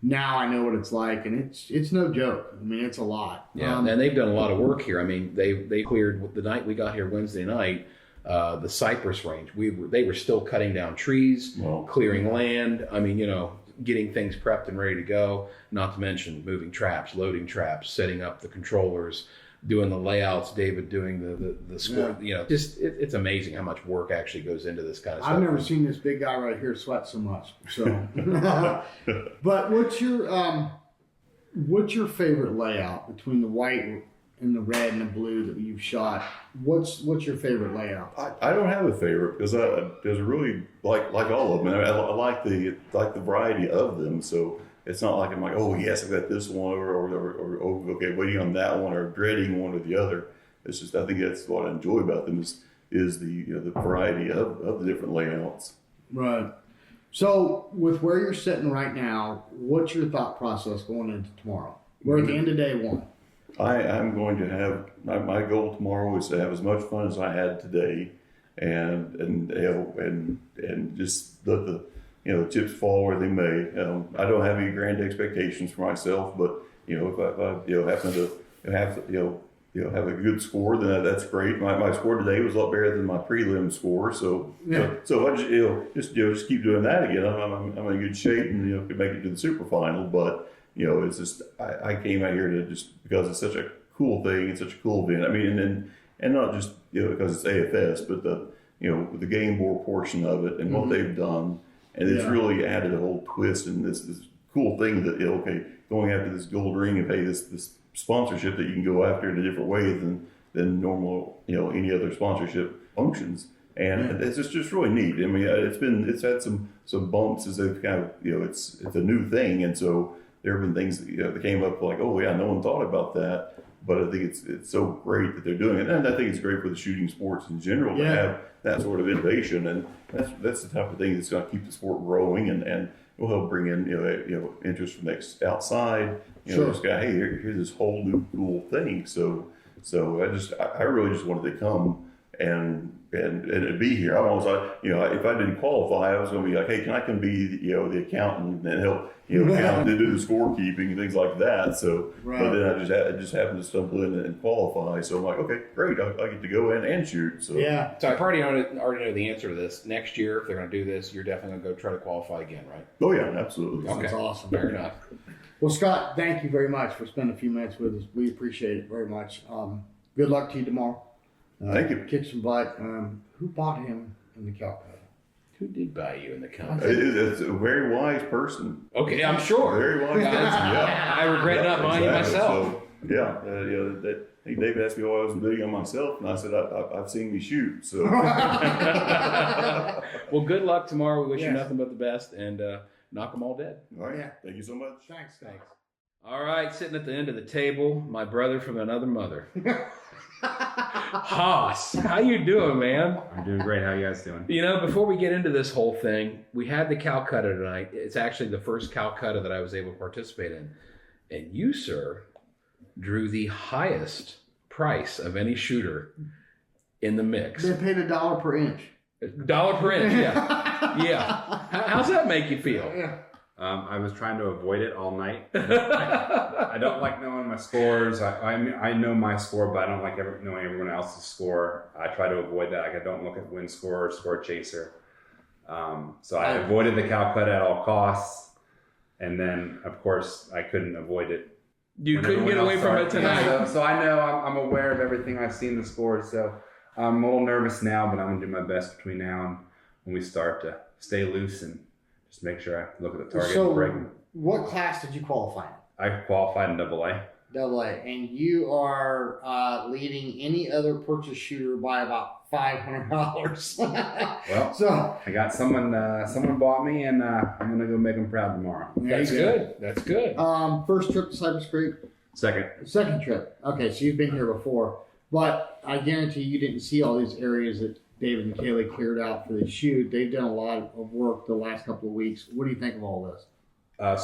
now I know what it's like, and it's no joke. It's a lot. Yeah, and they've done a lot of work here. They cleared the night we got here Wednesday night. The Cypress range. They were still cutting down trees, clearing land. Getting things prepped and ready to go. Not to mention moving traps, loading traps, setting up the controllers, doing the layouts. David doing the score. Yeah. It's amazing how much work actually goes into this kind of stuff. I've never seen this big guy right here sweat so much. So, but what's your favorite layout between the white and the red and the blue that you've shot? What's your favorite layout? I don't have a favorite because there's really like all of them. I like the variety of them. So it's not like I'm like, oh yes, I've got this one, or okay, waiting on that one, or dreading one or the other. It's just I think that's what I enjoy about them is the the variety of the different layouts. Right. So with where you're sitting right now, what's your thought process going into tomorrow? We're at the end of day one. I'm going to have my goal tomorrow is to have as much fun as I had today, and just let the chips fall where they may. I don't have any grand expectations for myself, but if I happen to have a good score, then that's great. My score today was a lot better than my prelim score, so so if I just keep doing that again, I'm in good shape and could make it to the super final, but. It's just I came out here to just because it's such a cool thing, it's such a cool event. And not just because it's AFS, but the the Gamebore portion of it and what they've done, and it's really added a whole twist and this cool thing that going after this gold ring and this sponsorship that you can go after in a different way than normal any other sponsorship functions. And it's just really neat. It's had some bumps as they've kind of it's a new thing, and so. There have been things that came up like, oh yeah, no one thought about that, but I think it's so great that they're doing it, and I think it's great for the shooting sports in general to have that sort of innovation, and that's the type of thing that's going to keep the sport growing, and will help bring in interest from outside. This guy, hey, here's this whole new cool thing. So I really just wanted to come and be here. I'm always like, if I didn't qualify, I was going to be like, hey, can I come be the accountant and help count to do the scorekeeping and things like that. So, but then I just happened to stumble in and qualify. So I'm like, okay, great, I get to go in and shoot. So So I already know the answer to this. Next year, if they're going to do this, you're definitely going to go try to qualify again, right? Oh yeah, absolutely. Okay. That's awesome. Fair enough. Well, Scott, thank you very much for spending a few minutes with us. We appreciate it very much. Good luck to you tomorrow. Thank you. Kick some butt. Who bought him in the Calcutta? Who did buy you in the Calcutta? It's a very wise person. Okay, I'm sure. Very wise person. Yeah. I regret not buying you myself. So, David asked me why I was bidding on myself, and I said I've seen me shoot. So, well, good luck tomorrow. We wish you nothing but the best, and knock them all dead. All right. Thank you so much. Thanks. All right, sitting at the end of the table, my brother from another mother. Haas, how you doing, man? I'm doing great. How you guys doing? Before we get into this whole thing, we had the Calcutta tonight. It's actually the first Calcutta that I was able to participate in. And you, sir, drew the highest price of any shooter in the mix. They paid $1 per inch. $1 per inch, yeah. Yeah. How's that make you feel? Yeah. I was trying to avoid it all night. I don't like knowing my scores. I know my score, but I don't like knowing everyone else's score. I try to avoid that. I don't look at win score or score chaser. So I avoided the Calcutta at all costs. And then, of course, I couldn't avoid it You couldn't get away from it tonight. So I know I'm aware of everything. I've seen the scores, so I'm a little nervous now, but I'm going to do my best between now and when we start to stay loose and just make sure I look at the target and break them. What class did you qualify in? I qualified in AA. AA, and you are leading any other purchase shooter by about $500. Well, so I got someone bought me, and I'm gonna go make them proud tomorrow. That's good. That's good. First trip to Cypress Creek. Second trip. Okay, so you've been here before, but I guarantee you didn't see all these areas that David and Kayle cleared out for the shoot. They've done a lot of work the last couple of weeks. What do you think of all this?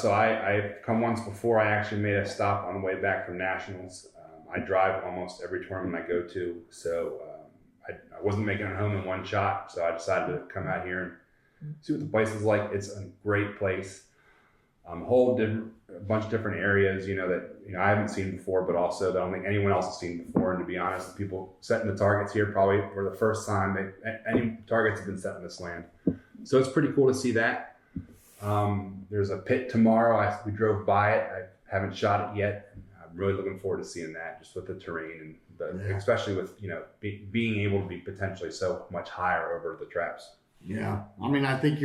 So I've come once before. I actually made a stop on the way back from Nationals. I drive almost every tournament I go to, so I wasn't making it home in one shot, so I decided to come out here and see what the place is like. It's a great place. A bunch of different areas, that I haven't seen before, but also that I don't think anyone else has seen before. And to be honest, the people setting the targets here probably for the first time any targets have been set in this land. So it's pretty cool to see that. There's a pit tomorrow. We drove by it. I haven't shot it yet. I'm really looking forward to seeing that, just with the terrain and especially with being able to be potentially so much higher over the traps. Yeah, I mean, I think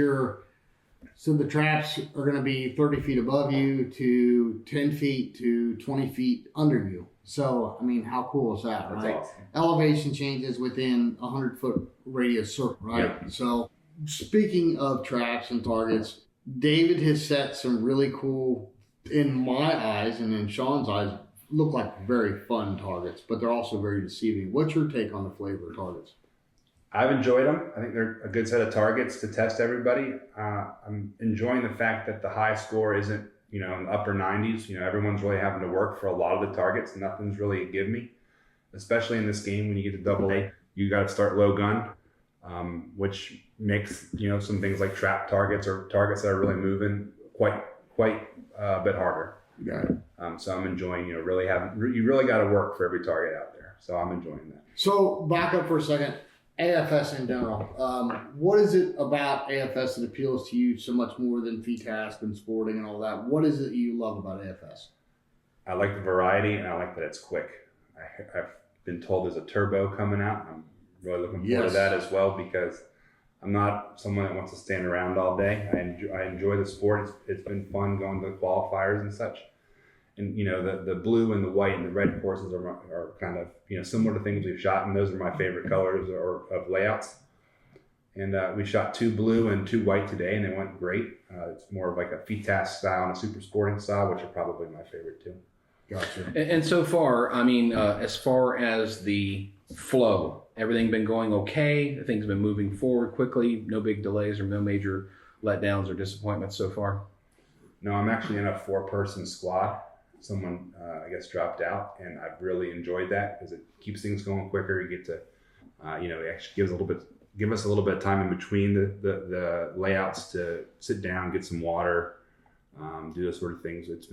so the traps are going to be 30 feet above you to 10 feet to 20 feet under you. So, I mean, how cool is that, That's right? awesome. Elevation changes within 100-foot radius circle, right? Yeah. So, speaking of traps and targets, David has set some really cool, in my eyes and in Sean's eyes, look like very fun targets, but they're also very deceiving. What's your take on the flavor of targets? I've enjoyed them. I think they're a good set of targets to test everybody. I'm enjoying the fact that the high score isn't, in the upper 90s. Everyone's really having to work for a lot of the targets. Nothing's really a give me, especially in this game when you get to AA. You got to start low gun, which makes, some things like trap targets or targets that are really moving quite a bit harder. Got it. So I'm enjoying, you really got to work for every target out there. So I'm enjoying that. So back up for a second. AFS in general. What is it about AFS that appeals to you so much more than FTASC and sporting and all that? What is it you love about AFS? I like the variety, and I like that it's quick. I've been told there's a turbo coming out. I'm really looking forward to that as well, because I'm not someone that wants to stand around all day. I enjoy the sport. It's been fun going to the qualifiers and such. And, the blue and the white and the red courses are kind of, similar to things we've shot, and those are my favorite colors of layouts. And we shot 2 blue and 2 white today, and they went great. It's more of like a FTASC style and a super sporting style, which are probably my favorite too. Gotcha. And so far, I mean, as far as the flow, everything been going okay? Things been moving forward quickly? No big delays or no major letdowns or disappointments so far? No, I'm actually in a 4-person squad. Someone, I guess, dropped out, and I've really enjoyed that because it keeps things going quicker. You get to, it actually give us a little bit of time in between the layouts to sit down, get some water, do those sort of things. It's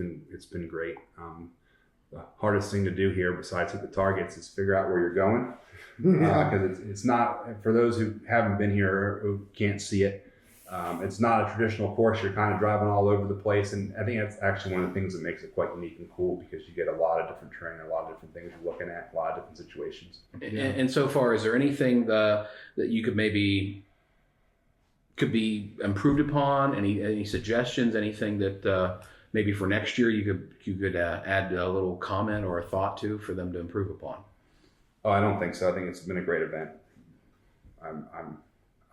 been great. The hardest thing to do here, besides hit the targets, is figure out where you're going, because it's not, for those who haven't been here or who can't see it. It's not a traditional course. You're kind of driving all over the place, and I think that's actually one of the things that makes it quite unique and cool, because you get a lot of different terrain, a lot of different things you're looking at, a lot of different situations. And so far, is there anything that you could be improved upon? Any suggestions? Anything that maybe for next year you could add a little comment or a thought to for them to improve upon? Oh, I don't think so. I think it's been a great event.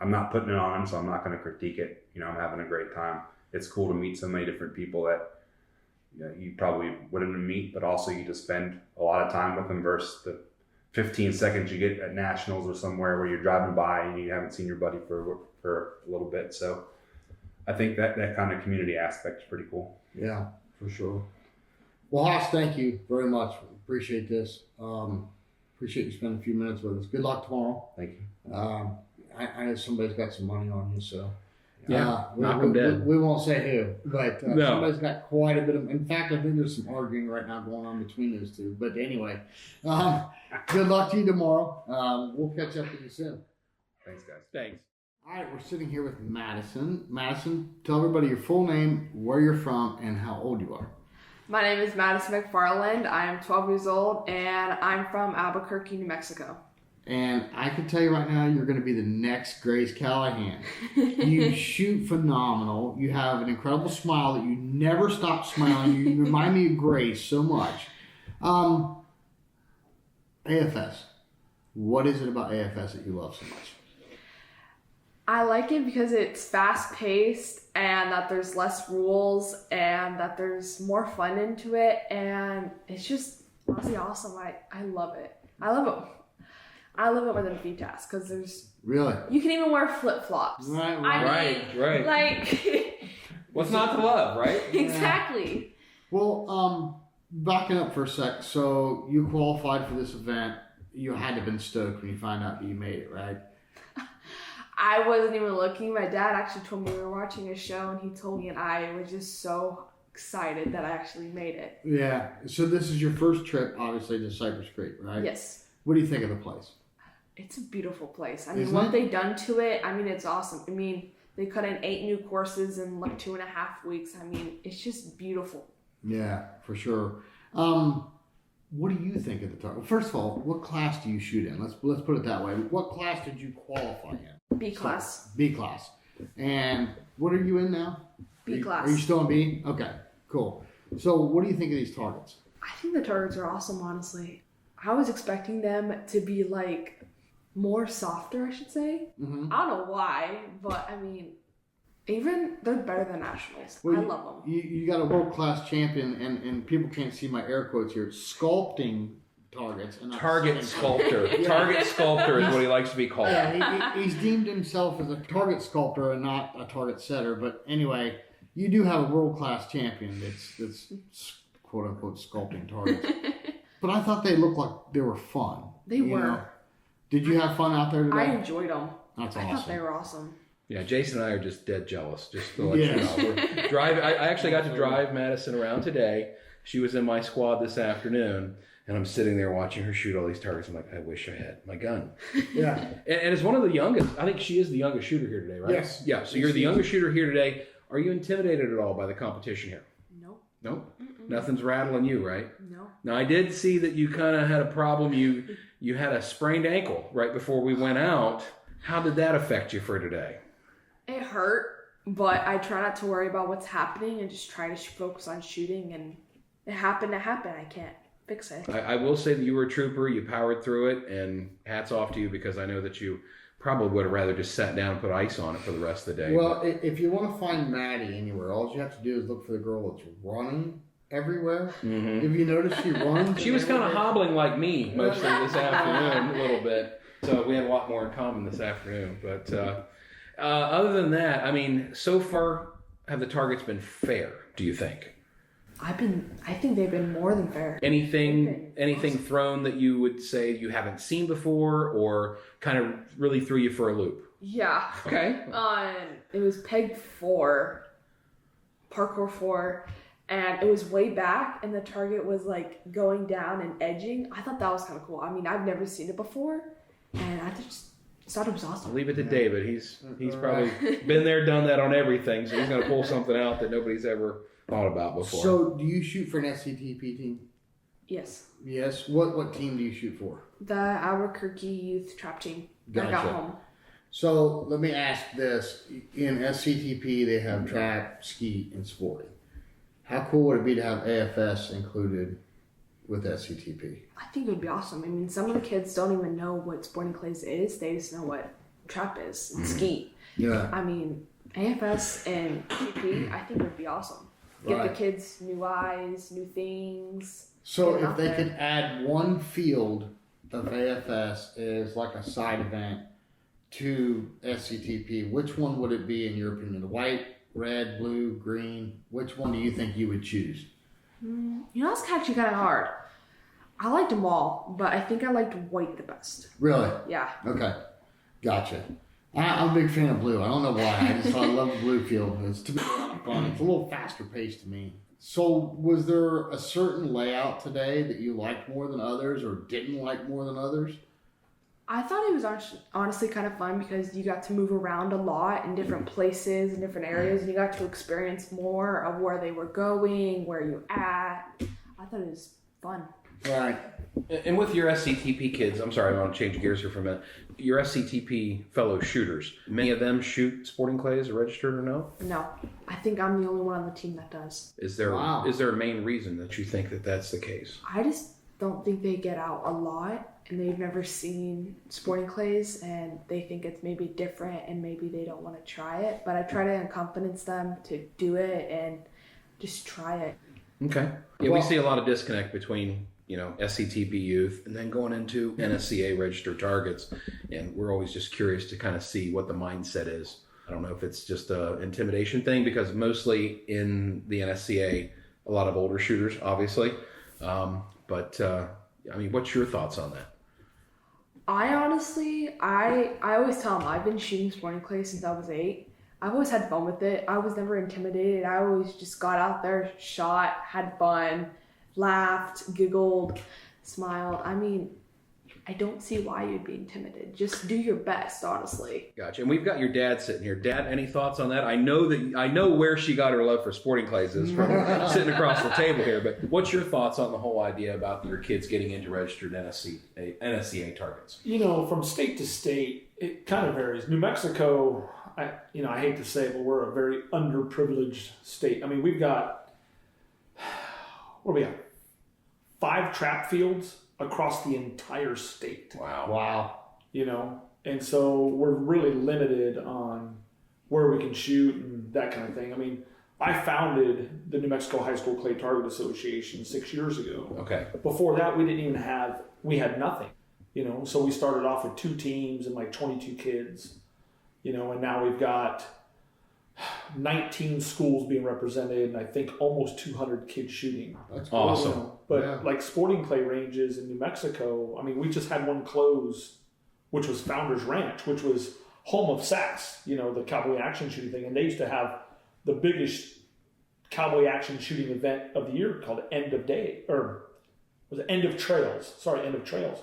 I'm not putting it on, so I'm not going to critique it. I'm having a great time. It's cool to meet so many different people that you probably wouldn't meet, but also you just spend a lot of time with them versus the 15 seconds you get at Nationals or somewhere where you're driving by and you haven't seen your buddy for a little bit. So I think that kind of community aspect is pretty cool. Yeah, for sure. Well, Haas, thank you very much. Appreciate this. Appreciate you spending a few minutes with us. Good luck tomorrow. Thank you. I know somebody's got some money on you, so knock them dead. We won't say who, but No. somebody's got quite a bit of. In fact, I think there's some arguing right now going on between those two. But anyway, good luck to you tomorrow. We'll catch up with you soon. Thanks, guys. Thanks. All right, we're sitting here with Madyson. Madyson, tell everybody your full name, where you're from, and how old you are. My name is Madyson McFarland. I am 12 years old, and I'm from Albuquerque, New Mexico. And I can tell you right now, you're going to be the next Grace Callahan. You shoot phenomenal. You have an incredible smile that you never stop smiling. You remind me of Grace so much. AFS. What is it about AFS that you love so much? I like it because it's fast-paced and that there's less rules and that there's more fun into it, and it's just honestly awesome. I love it. I love it more than VTAS because there's really, you can even wear flip-flops. Right. Like what's not to love, right? Exactly. Well, backing up for a sec. So you qualified for this event. You had to have been stoked when you found out that you made it, right? I wasn't even looking. My dad actually told me we were watching a show, and he told me, and I was just so excited that I actually made it. Yeah. So this is your first trip, obviously, to Cypress Creek, right? Yes. What do you think of the place? It's a beautiful place. I mean, what they've done to it, I mean, it's awesome. I mean, they cut in 8 new courses in like 2.5 weeks. I mean, it's just beautiful. Yeah, for sure. What do you think of the target? First of all, what class do you shoot in? Let's put it that way. What class did you qualify in? B class. So, B class. And what are you in now? B class. Are you still in B? Okay, cool. So what do you think of these targets? I think the targets are awesome, honestly. I was expecting them to be like more softer, I should say. Mm-hmm. I don't know why, but I mean, even they're better than nationals. Well, I love them. You got a world-class champion, and people can't see my air quotes here, sculpting targets. And Target sculptor. Yeah. Target sculptor is what he likes to be called. Yeah, he's deemed himself as a target sculptor and not a target setter. But anyway, you do have a world-class champion that's quote-unquote sculpting targets. But I thought they looked like they were fun. They were. Know? Did you have fun out there today? I enjoyed them. That's awesome. I thought they were awesome. Yeah, Jason and I are just dead jealous. Just to let you know, I actually got to drive Madyson around today. She was in my squad this afternoon, and I'm sitting there watching her shoot all these targets. I'm like, I wish I had my gun. Yeah. And it's one of the youngest. I think she is the youngest shooter here today, right? Yes. Yeah. So you're the youngest shooter here today. Are you intimidated at all by the competition here? No. No. Nothing's rattling you, right? No. Now I did see that you kind of had a problem. You had a sprained ankle right before we went out. How did that affect you for today? It hurt, but I try not to worry about what's happening and just try to focus on shooting. And it happened to happen. I can't fix it. I will say that you were a trooper. You powered through it, and hats off to you because I know that you probably would have rather just sat down and put ice on it for the rest of the day. Well, if you want to find Maddie anywhere, all you have to do is look for the girl that's running everywhere. Mm-hmm. If you notice, she runs. She was kind of hobbling like me mostly this afternoon, a little bit. So we had a lot more in common this afternoon. But other than that, I mean, so far, have the targets been fair, do you think? I think they've been more than fair. Anything thrown that you would say you haven't seen before or kind of really threw you for a loop? Yeah. Okay. It was peg 4, parkour 4, and it was way back, and the target was like going down and edging. I thought that was kind of cool. I mean, I've never seen it before, and I just thought it was awesome. I'll leave it to David. He's probably been there, done that on everything, so he's going to pull something out that nobody's ever thought about before. So, do you shoot for an SCTP team? Yes. Yes. What team do you shoot for? The Albuquerque Youth Trap Team. Gotcha. I got home. So, let me ask this. In SCTP, they have trap, skeet, and sporting. How cool would it be to have AFS included with SCTP? I think it would be awesome. I mean, some of the kids don't even know what sporting clays is. They just know what trap is and skeet. Yeah. I mean, AFS and TP, I think would be awesome. Give the kids new eyes, new things. So if they could add one field of AFS as like a side event to SCTP, which one would it be in your opinion? The white, red, blue, green? Which one do you think you would choose? You know, that's actually kind of hard. I liked them all, but I think I liked white the best. Really? Yeah. Okay. Gotcha. I'm a big fan of blue. I don't know why. I love the blue field. It's to be fun. It's a little faster paced to me. So was there a certain layout today that you liked more than others or didn't like more than others? I thought it was honestly kind of fun because you got to move around a lot in different places and different areas, and you got to experience more of where they were going, where you're at. I thought it was fun. Right. And with your SCTP kids, I'm sorry, I want to change gears here for a minute. Your SCTP fellow shooters, many of them shoot sporting clays, or registered or no? No, I think I'm the only one on the team that does. Is there a main reason that you think that that's the case? I just don't think they get out a lot, and they've never seen sporting clays, and they think it's maybe different, and maybe they don't want to try it. But I try to convince them to do it and just try it. Okay. Yeah, we see a lot of disconnect between SCTP youth and then going into NSCA registered targets, and we're always just curious to kind of see what the mindset is. I don't know if it's just a intimidation thing, because mostly in the NSCA, a lot of older shooters, obviously. But what's your thoughts on that? I honestly, I always tell them I've been shooting sporting clay since I was 8. I've always had fun with it. I was never intimidated. I always just got out there, shot, had fun, laughed, giggled, smiled. I mean, I don't see why you'd be intimidated. Just do your best, honestly. Gotcha. And we've got your dad sitting here. Dad, any thoughts on that? I know where she got her love for sporting clays is from sitting across the table here. But what's your thoughts on the whole idea about your kids getting into registered NSCA targets? From state to state, it kind of varies. New Mexico, I hate to say it, but we're a very underprivileged state. I mean, we've got 5 trap fields across the entire state. Wow. And so we're really limited on where we can shoot and that kind of thing. I mean, I founded the New Mexico High School Clay Target Association 6 years ago. Okay. Before that, we had nothing, so we started off with 2 teams and like 22 kids, and now we've got 19 schools being represented, and I think almost 200 kids shooting. That's awesome. But like sporting clay ranges in New Mexico, I mean, we just had one close, which was Founders Ranch, which was home of SAS, the cowboy action shooting thing. And they used to have the biggest cowboy action shooting event of the year called End of Day, or was it End of Trails? Sorry, End of Trails,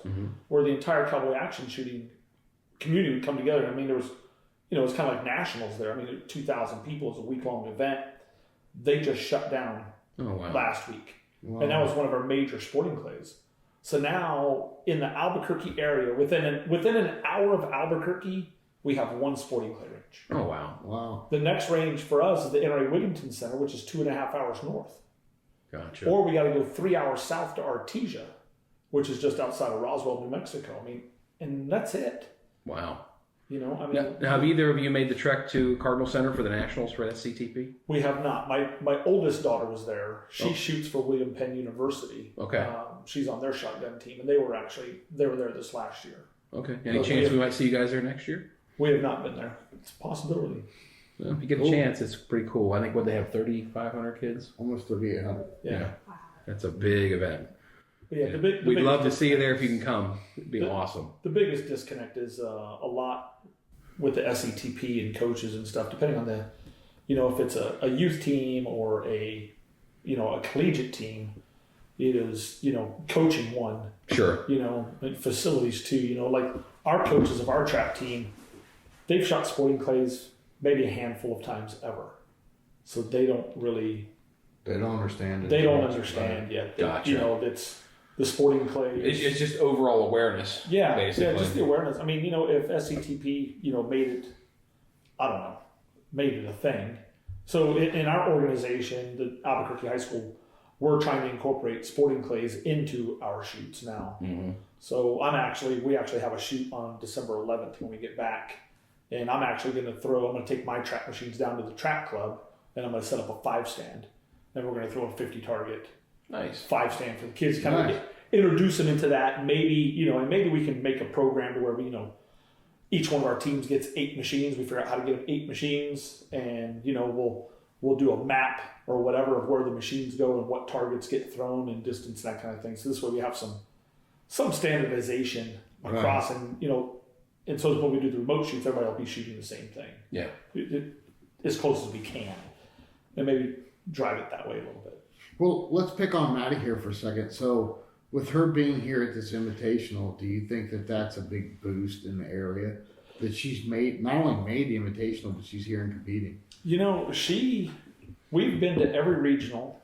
where the entire cowboy action shooting community would come together. I mean, there was, it was kind of like nationals there. I mean, 2,000 people. It was a week-long event. They just shut down last week. Wow. And that was one of our major sporting clays. So now in the Albuquerque area, within an hour of Albuquerque, we have one sporting clay range. Oh, wow. Wow. The next range for us is the NRA Wigginton Center, which is 2.5 hours north. Gotcha. Or we got to go 3 hours south to Artesia, which is just outside of Roswell, New Mexico. I mean, and that's it. Wow. Now, have either of you made the trek to Cardinal Center for the Nationals for SCTP? We have not. My oldest daughter was there. She shoots for William Penn University. Okay. She's on their shotgun team, and they were there this last year. Okay. Any chance we might see you guys there next year? We have not been there. It's a possibility. Well, if you get a chance, it's pretty cool. I think they have 3,500 kids? Almost 3,800. Yeah. That's a big event. But yeah, we'd love to see you there if you can come. It'd be awesome. The biggest disconnect is a lot with the SCTP and coaches and stuff, depending on the, if it's a youth team or a collegiate team, it is, coaching one. Sure. And facilities too, like our coaches of our trap team, they've shot sporting clays maybe a handful of times ever. So they don't understand it. They don't understand yet. Gotcha. It's the sporting clay. It's just overall awareness. Yeah, basically. Yeah, just the awareness. I mean, if SCTP, made it a thing. So in our organization, the Albuquerque High School, we're trying to incorporate sporting clays into our shoots now. Mm-hmm. So we actually have a shoot on December 11th when we get back. And I'm actually going to take my trap machines down to the trap club, and I'm going to set up a 5-stand. And we're going to throw a 50 target. Nice. 5-stand for the kids, kind of introduce them into that. Maybe, and maybe we can make a program to where we, each one of our teams gets 8 machines. We figure out how to get them 8 machines, and, we'll do a map or whatever of where the machines go and what targets get thrown and distance, that kind of thing. So this way we have some standardization across, and, and so when we do the remote shoots, everybody will be shooting the same thing. Yeah. As close as we can, and maybe drive it that way a little bit. Well, let's pick on Maddie here for a second. So With her being here at this Invitational, do you think that that's a big boost in the area? That she's not only made the Invitational, but she's here and competing? You know, we've been to every regional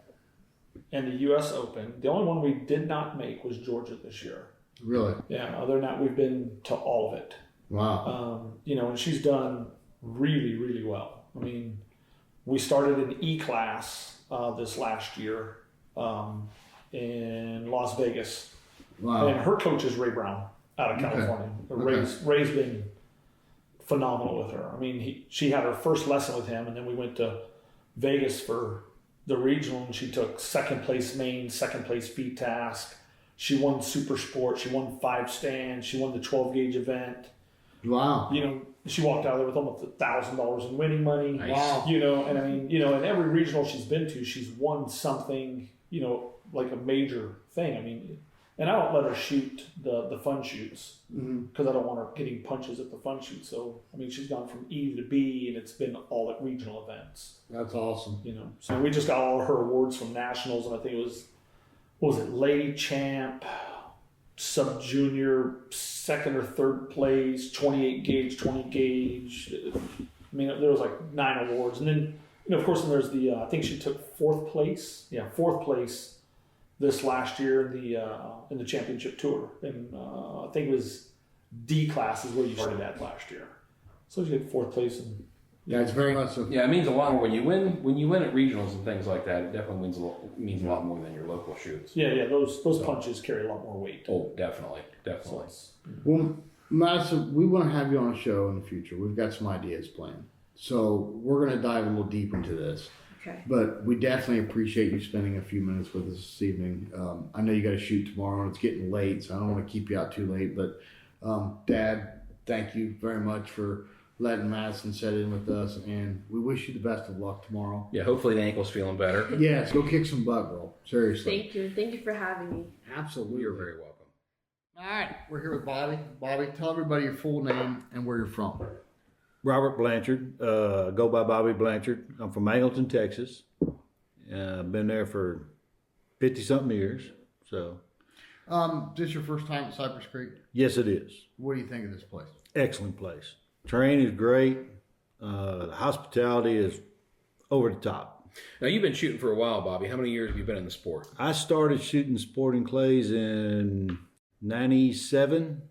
and the U.S. Open. The only one we did not make was Georgia this year. Really? Yeah, other than that, we've been to all of it. Wow. You know, and she's done really, really well. I mean, we started an E-class this last year in Las Vegas. Wow. And her coach is Ray Brown out of California. Ray's been phenomenal with her. I mean, she had her first lesson with him, and then we went to Vegas for the regional, and she took second place main, second place feet task. She won Super Sport. She won 5 stands. She won the 12 gauge event. Wow. You know, she walked out there with almost $1,000 in winning money. Nice. Wow. You know, and I mean, you know, in every regional she's been to, she's won something, you know, like a major thing. I mean, and I don't let her shoot the fun shoots because I don't want her getting punches at the fun shoot. So, I mean, she's gone from E to B, and it's been all at regional events. That's awesome. You know, so we just got all her awards from nationals, and I think it was, what was it, Lady Champ, Sub Junior, second or third place, 28 gauge, 20 gauge. I mean, there was like 9 awards, and then, you know, of course, then there's the I think she took 4th place. Yeah, 4th place this last year in the championship tour, and I think it was D class is where you started at last year. So you get 4th place, and yeah, it's very much so. Yeah, it means a lot more when you win. When you win at regionals and things like that, it definitely means a lot more than your local shoots. Yeah, those punches carry a lot more weight. Oh, definitely. Well, Madyson, we want to have you on a show in the future. We've got some ideas planned, so we're going to dive a little deep into this. Okay. But we definitely appreciate you spending a few minutes with us this evening. I know you got to shoot tomorrow, and it's getting late, so I don't want to keep you out too late. But Dad, thank you very much for letting Madyson sit in with us, and we wish you the best of luck tomorrow. Yeah, hopefully the ankle's feeling better. Yes, go kick some butt, girl. Seriously. Thank you. Thank you for having me. Absolutely. You're very welcome. All right, we're here with Bobby. Bobby, tell everybody your full name and where you're from. Robert Blanchard, go by Bobby Blanchard. I'm from Angleton, Texas. I've been there for 50-something years. So, this your first time at Cypress Creek? Yes, it is. What do you think of this place? Excellent place. Terrain is great. The hospitality is over the top. Now, you've been shooting for a while, Bobby. How many years have you been in the sport? I started shooting sporting clays in 97.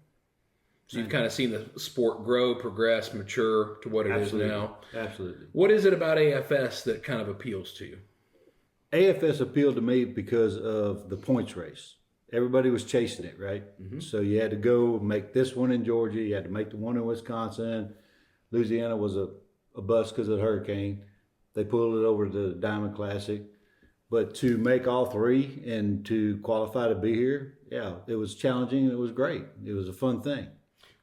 So you've kind of seen the sport grow, progress, mature to what it is now. Absolutely. What is it about AFS that kind of appeals to you? AFS appealed to me because of the points race. Everybody was chasing it, right? Mm-hmm. So you had to go make this one in Georgia. You had to make the one in Wisconsin. Louisiana was a bust because of the hurricane. They pulled it over to the Diamond Classic. But to make all 3 and to qualify to be here, yeah, it was challenging and it was great. It was a fun thing.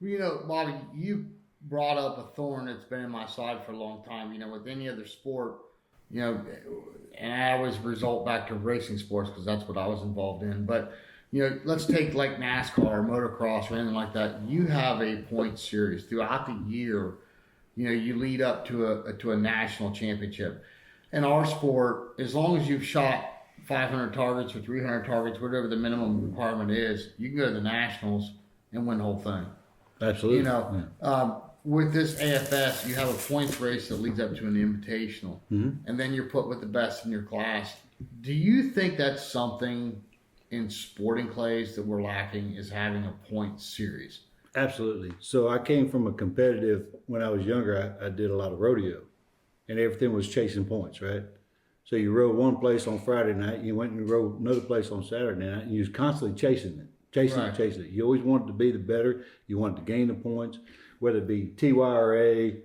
You know, Bobby, you brought up a thorn that's been in my side for a long time. You know, with any other sport, you know, and I always result back to racing sports because that's what I was involved in. But, you know, let's take like NASCAR or motocross or anything like that. You have a point series throughout the year. You know, you lead up to a national championship. In our sport, as long as you've shot 500 targets or 300 targets, whatever the minimum requirement is, you can go to the nationals and win the whole thing. Absolutely. You know, with this AFS, you have a points race that leads up to an invitational, and then you're put with the best in your class. Do you think that's something in sporting clays that we're lacking, is having a point series? Absolutely. So I came from a competitive, when I was younger, I did a lot of rodeo, and everything was chasing points, right? So you rode one place on Friday night, you went and rode another place on Saturday night, and you was constantly chasing it. Chasing it. You always wanted to be the better. You wanted to gain the points, whether it be TYRA,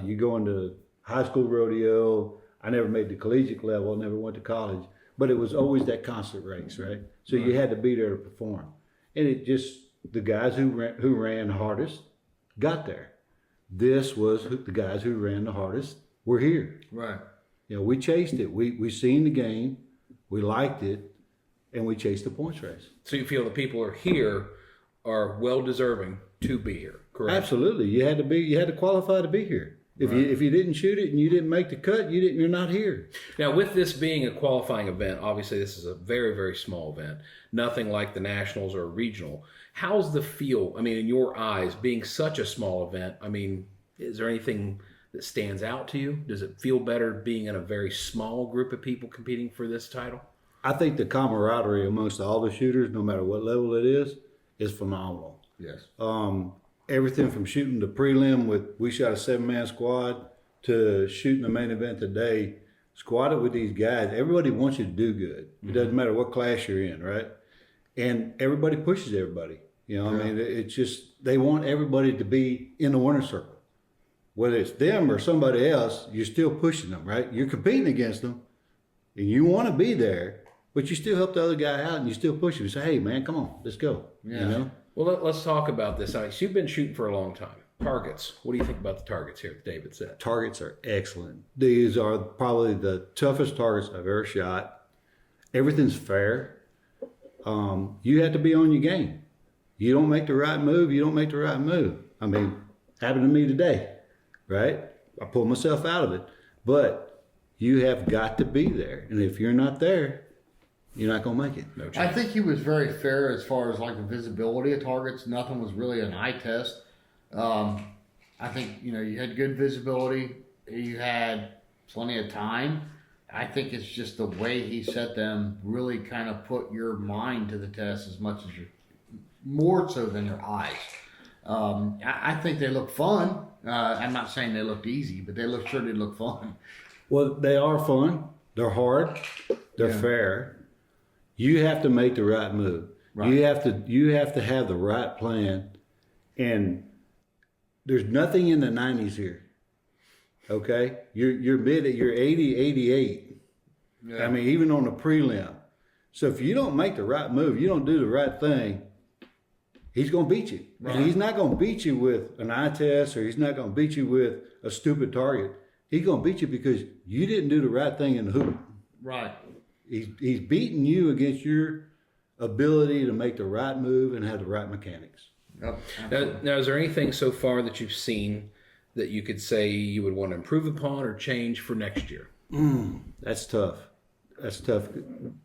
you go into high school rodeo. I never made the collegiate level. I never went to college. But it was always that constant race, right? So you had to be there to perform. And it just, the guys who ran hardest got there. This was the guys who ran the hardest were here. Right. You know, we chased it. We seen the game. We liked it. And we chased the points race. So you feel the people who are here are well deserving to be here, correct? Absolutely. You had to qualify to be here. If you didn't shoot it and you didn't make the cut, you're not here. Now, with this being a qualifying event, obviously this is a very, very small event, nothing like the nationals or regional. How's the feel? I mean, in your eyes, being such a small event, I mean, is there anything that stands out to you? Does it feel better being in a very small group of people competing for this title? I think the camaraderie amongst all the shooters, no matter what level it is phenomenal. Yes. Everything from shooting the prelim we shot a 7-man squad to shooting the main event today, squatted with these guys. Everybody wants you to do good. It doesn't matter what class you're in, right? And everybody pushes everybody. I mean, it's just, they want everybody to be in the winner's circle. Whether it's them or somebody else, you're still pushing them, right? You're competing against them and you want to be there, but you still help the other guy out and you still push him. You say, hey man, come on, let's go. Yeah. Well, let's talk about this. I mean, you've been shooting for a long time. Targets. What do you think about the targets here that David said? Targets are excellent. These are probably the toughest targets I've ever shot. Everything's fair. You have to be on your game. You don't make the right move, you don't make the right move. I mean, happened to me today, right? I pulled myself out of it. But you have got to be there. And if you're not there, you're not going to make it. No chance. I think he was very fair as far as like the visibility of targets. Nothing was really an eye test. I think, you had good visibility. You had plenty of time. I think it's just the way he set them really kind of put your mind to the test as much as more so than your eyes. I think they look fun. I'm not saying they looked easy, but they sure did look fun. Well, they are fun. They're hard. They're fair. You have to make the right move. Right. You have to have the right plan. And there's nothing in the 90s here. Okay? You're 80, 88. Yeah. I mean, even on the prelim. So if you don't make the right move, you don't do the right thing, he's going to beat you. Right. And he's not going to beat you with an eye test, or he's not going to beat you with a stupid target. He's going to beat you because you didn't do the right thing in the hoop. Right. He's beating you against your ability to make the right move and have the right mechanics. Yep. Now, is there anything so far that you've seen that you could say you would want to improve upon or change for next year? That's tough. That's tough.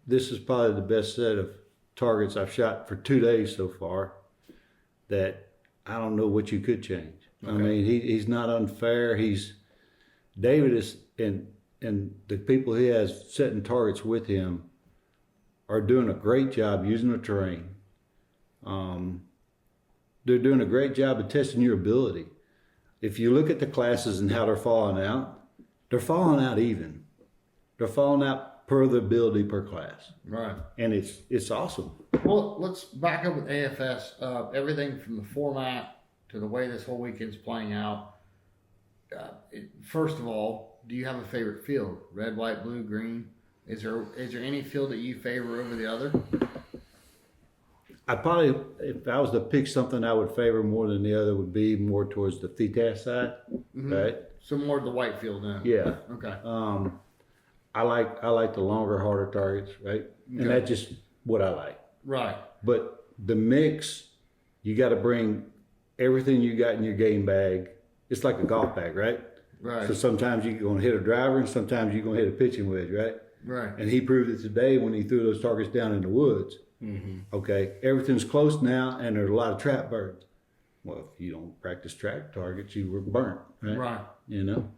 This is probably the best set of targets I've shot for 2 days so far that I don't know what you could change. Okay. I mean, he's not unfair. David is, and the people he has setting targets with him are doing a great job using the terrain. They're doing a great job of testing your ability. If you look at the classes and how they're falling out even. They're falling out per the ability per class. Right. And it's awesome. Well, let's back up with AFS. Everything from the format to the way this whole weekend's playing out. First of all, do you have a favorite field? Red, white, blue, green? Is there any field that you favor over the other? I probably, if I was to pick something I would favor more than the other, would be more towards the FITAS side, right? So more of the white field then. Yeah. Okay. I like the longer, harder targets, right? And that's just what I like. Right. But the mix, you got to bring everything you got in your game bag. It's like a golf bag, right? Right. So sometimes you're going to hit a driver and sometimes you're going to hit a pitching wedge, right? Right. And he proved it today when he threw those targets down in the woods. Mm-hmm. Okay, everything's close now and there's a lot of trap birds. Well, if you don't practice trap targets, you were burnt, right? Right. You know?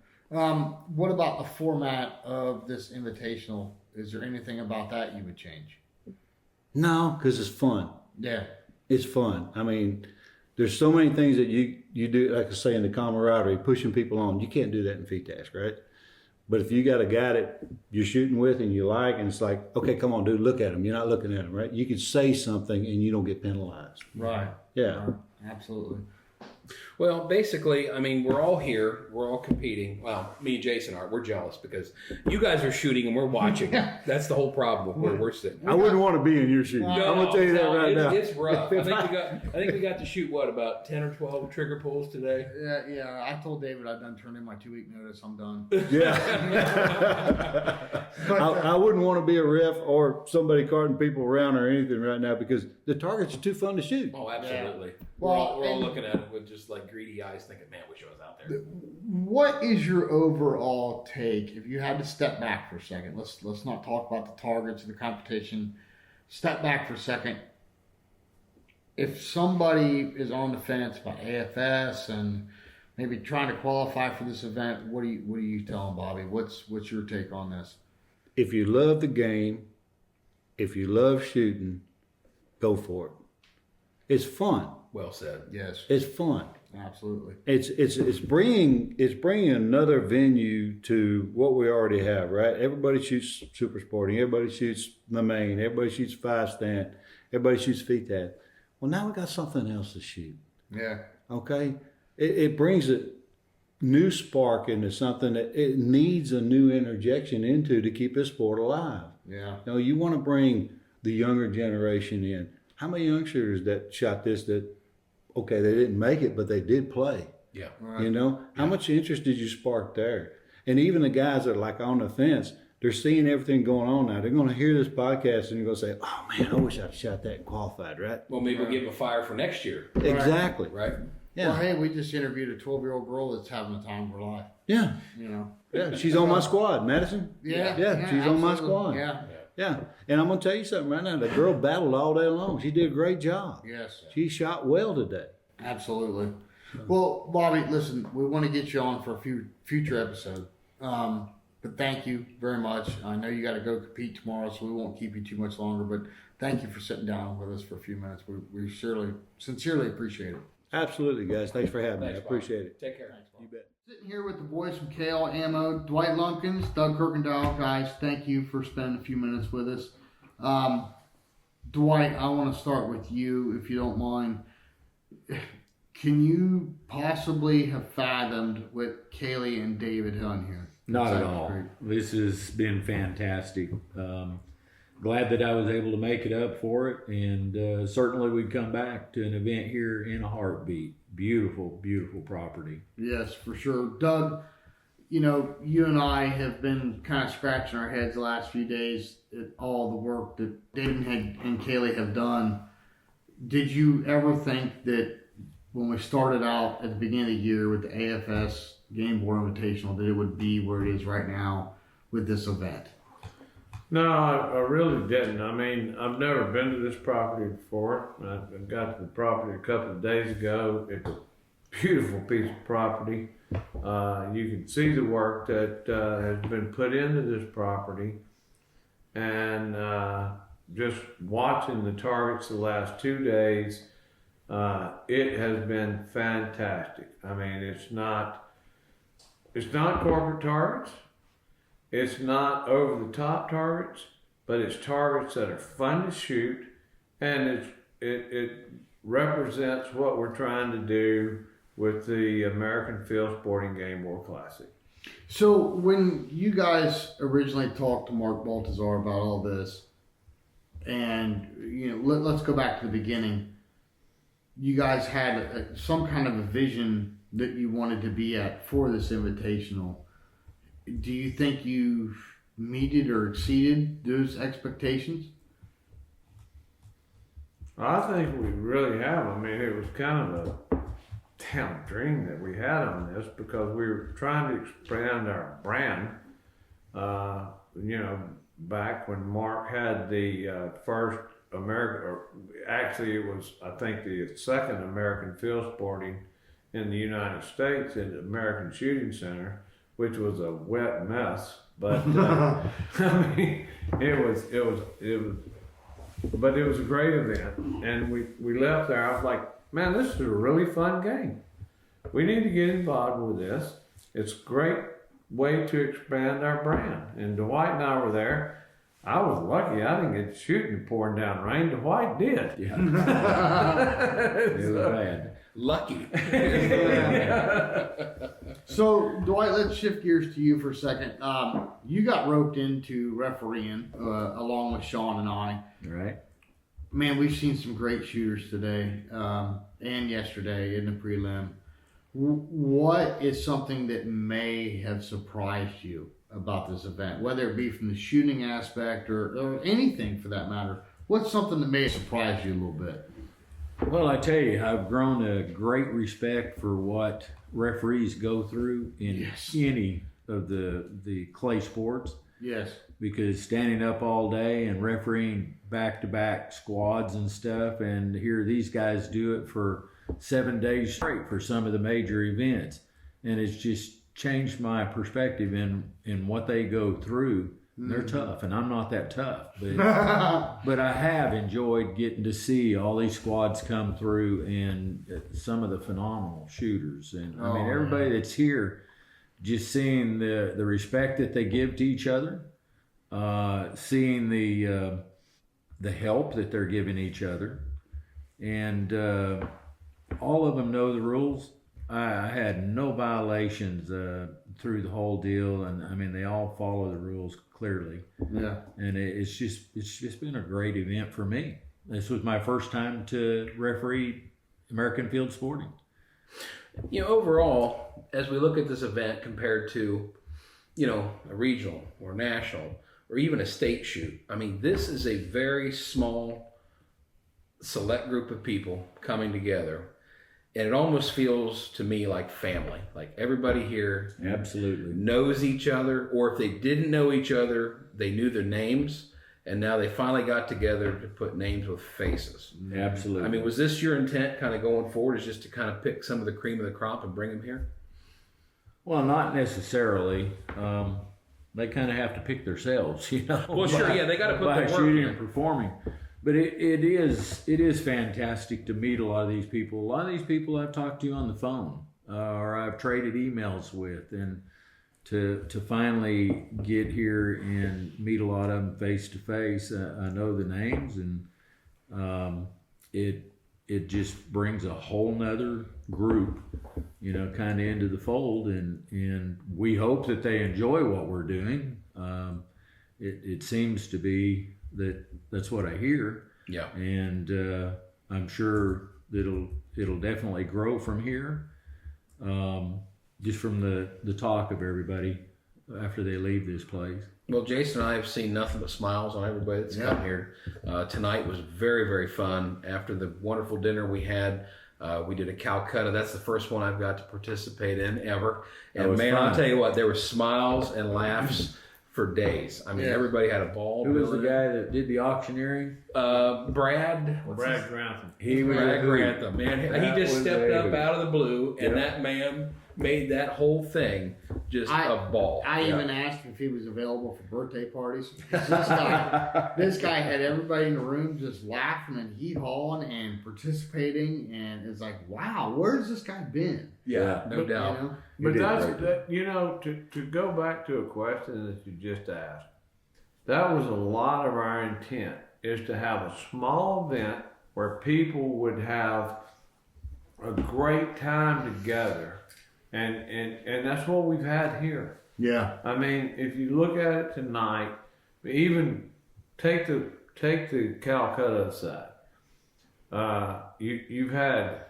What about the format of this invitational? Is there anything about that you would change? No, because it's fun. Yeah. It's fun. I mean, there's so many things that you do, like I say, in the camaraderie, pushing people on. You can't do that in FITAS, right? But if you got a guy that you're shooting with and you like, and it's like, okay, come on, dude, look at him. You're not looking at him, right? You can say something and you don't get penalized. Right. Yeah. Right. Absolutely. Well, basically, I mean, we're all here. We're all competing. Well, me and Jason aren't. We're jealous because you guys are shooting and we're watching. That's the whole problem with where we're sitting. I wouldn't want to be in your shoes. I'm going to tell you that right now. It's rough. I think we got to shoot, about 10 or 12 trigger pulls today? Yeah. I told David I've done turned in my 2-week notice. I'm done. Yeah. I wouldn't want to be a ref or somebody carting people around or anything right now because the targets are too fun to shoot. Oh, absolutely. we're all looking at it with just like greedy eyes, thinking, "Man, wish I was out there." What is your overall take? If you had to step back for a second, let's not talk about the targets and the competition. Step back for a second. If somebody is on the fence about AFS and maybe trying to qualify for this event, what do you tell them, Bobby? What's your take on this? If you love the game, if you love shooting, go for it. It's fun. Well said. Yes, it's fun. Absolutely. It's bringing another venue to what we already have. Right. Everybody shoots super sporting. Everybody shoots the main. Everybody shoots 5-stand. Everybody shoots feet tab. Well, now we got something else to shoot. Yeah. Okay. It brings a new spark into something that it needs a new interjection into to keep this sport alive. Yeah. You know, you want to bring the younger generation in. How many youngsters that shot this that, okay, they didn't make it, but they did play? Yeah. Right. You know, how much interest did you spark there? And even the guys that are like on the fence, they're seeing everything going on now. They're going to hear this podcast and you're going to say, "Oh man, I wish I'd shot that and qualified," right? Well, maybe we'll give them a fire for next year. Exactly. Right. Yeah. Well, hey, we just interviewed a 12-year-old girl that's having the time of her life. Yeah. You know. Yeah, she's on my squad, Madyson. Yeah. She's on my absolutely. squad. Yeah. And I'm going to tell you something right now. The girl battled all day long. She did a great job. Yes. She shot well today. Absolutely. Well, Bobby, listen, we want to get you on for a future episode. But thank you very much. I know you got to go compete tomorrow, so we won't keep you too much longer. But thank you for sitting down with us for a few minutes. We sincerely appreciate it. Absolutely, guys. Thanks for having me. I Thanks, appreciate it. Take care. Thanks, Bob. You bet. Sitting here with the boys from K&L Ammo, Dwight Lumpkins, Doug Kuykendahl. Guys, thank you for spending a few minutes with us. Dwight, I want to start with you, if you don't mind. Can you possibly have fathomed what Kayle and David done here? Not at all. This has been fantastic. Glad that I was able to make it up for it, and certainly we'd come back to an event here in a heartbeat. Beautiful, beautiful property. Yes, for sure. Doug, you know, you and I have been kind of scratching our heads the last few days at all the work that David and Kayle have done. Did you ever think that when we started out at the beginning of the year with the AFS Gamebore Invitational that it would be where it is right now with this event? No, I really didn't. I mean, I've never been to this property before. I got to the property a couple of days ago. It's a beautiful piece of property. You can see the work that has been put into this property. And just watching the targets the last 2 days, it has been fantastic. I mean, it's not corporate targets. It's not over-the-top targets, but it's targets that are fun to shoot, and it represents what we're trying to do with the American Field Sporting Gamebore Classic. So when you guys originally talked to Mark Balthazar about all this, and you know, let's go back to the beginning. You guys had some kind of a vision that you wanted to be at for this invitational. Do you think you've meted or exceeded those expectations? I think we really have. I mean, it was kind of a damn dream that we had on this because we were trying to expand our brand. You know, back when Mark had the first American, or actually it was, I think, the second American Field Sporting in the United States at the American Shooting Center, which was a wet mess, but I mean, it was, but it was a great event, and we left there. I was like, man, this is a really fun game. We need to get involved with this. It's a great way to expand our brand. And Dwight and I were there. I was lucky I didn't get shooting pouring down rain. Dwight did. Yeah. It was bad. Lucky. So, Dwight, let's shift gears to you for a second. You got roped into refereeing along with Sean and I. Right. Man, we've seen some great shooters today and yesterday in the prelim. What is something that may have surprised you about this event, whether it be from the shooting aspect or anything for that matter? What's something that may have surprised you a little bit? Well, I tell you, I've grown a great respect for what referees go through in any of the clay sports. Yes. Because standing up all day and refereeing back-to-back squads and stuff, and hear these guys do it for 7 days straight for some of the major events. And it's just changed my perspective in what they go through. They're tough, and I'm not that tough, but I have enjoyed getting to see all these squads come through and some of the phenomenal shooters. And I mean, everybody that's here, just seeing the respect that they give to each other, seeing the help that they're giving each other, and all of them know the rules. I had no violations through the whole deal, and I mean they all follow the rules clearly. Yeah, and it's just been a great event for me. This was my first time to referee American Field Sporting. You know, overall, as we look at this event compared to, you know, a regional or national or even a state shoot, I mean, this is a very small, select group of people coming together. And it almost feels to me like family. Like everybody here absolutely knows each other, or if they didn't know each other, they knew their names, and now they finally got together to put names with faces. Absolutely. I mean, was this your intent kind of going forward, is just to kind of pick some of the cream of the crop and bring them here? Well, not necessarily. They kind of have to pick themselves, you know. Well, sure, yeah, they got to put by the work shooting in. and performing. But it is fantastic to meet a lot of these people. A lot of these people I've talked to on the phone or I've traded emails with, and to finally get here and meet a lot of them face to face. I know the names, and it just brings a whole nother group, you know, kind of into the fold, and we hope that they enjoy what we're doing. It seems to be that's what I hear. Yeah. And I'm sure that it'll definitely grow from here. Just from the talk of everybody after they leave this place. Well, Jason and I have seen nothing but smiles on everybody that's come here. Tonight was very, very fun. After the wonderful dinner we had, we did a Calcutta. That's the first one I've got to participate in ever. And man, fun. I'll tell you what, there were smiles and laughs for days. I mean, everybody had a ball. Who was the guy that did the auctioneering? Brad Grantham. Brad Grantham. Man, he just stepped up out of the blue, and that man made that whole thing just a ball. I even asked if he was available for birthday parties. This guy had everybody in the room just laughing and hee-hawing and participating, and it's like, wow, where's this guy been? Yeah, no doubt. You know? But that, you know, to go back to a question that you just asked, that was a lot of our intent, is to have a small event where people would have a great time together. And that's what we've had here. Yeah. I mean, if you look at it tonight, even take the Calcutta aside. You've had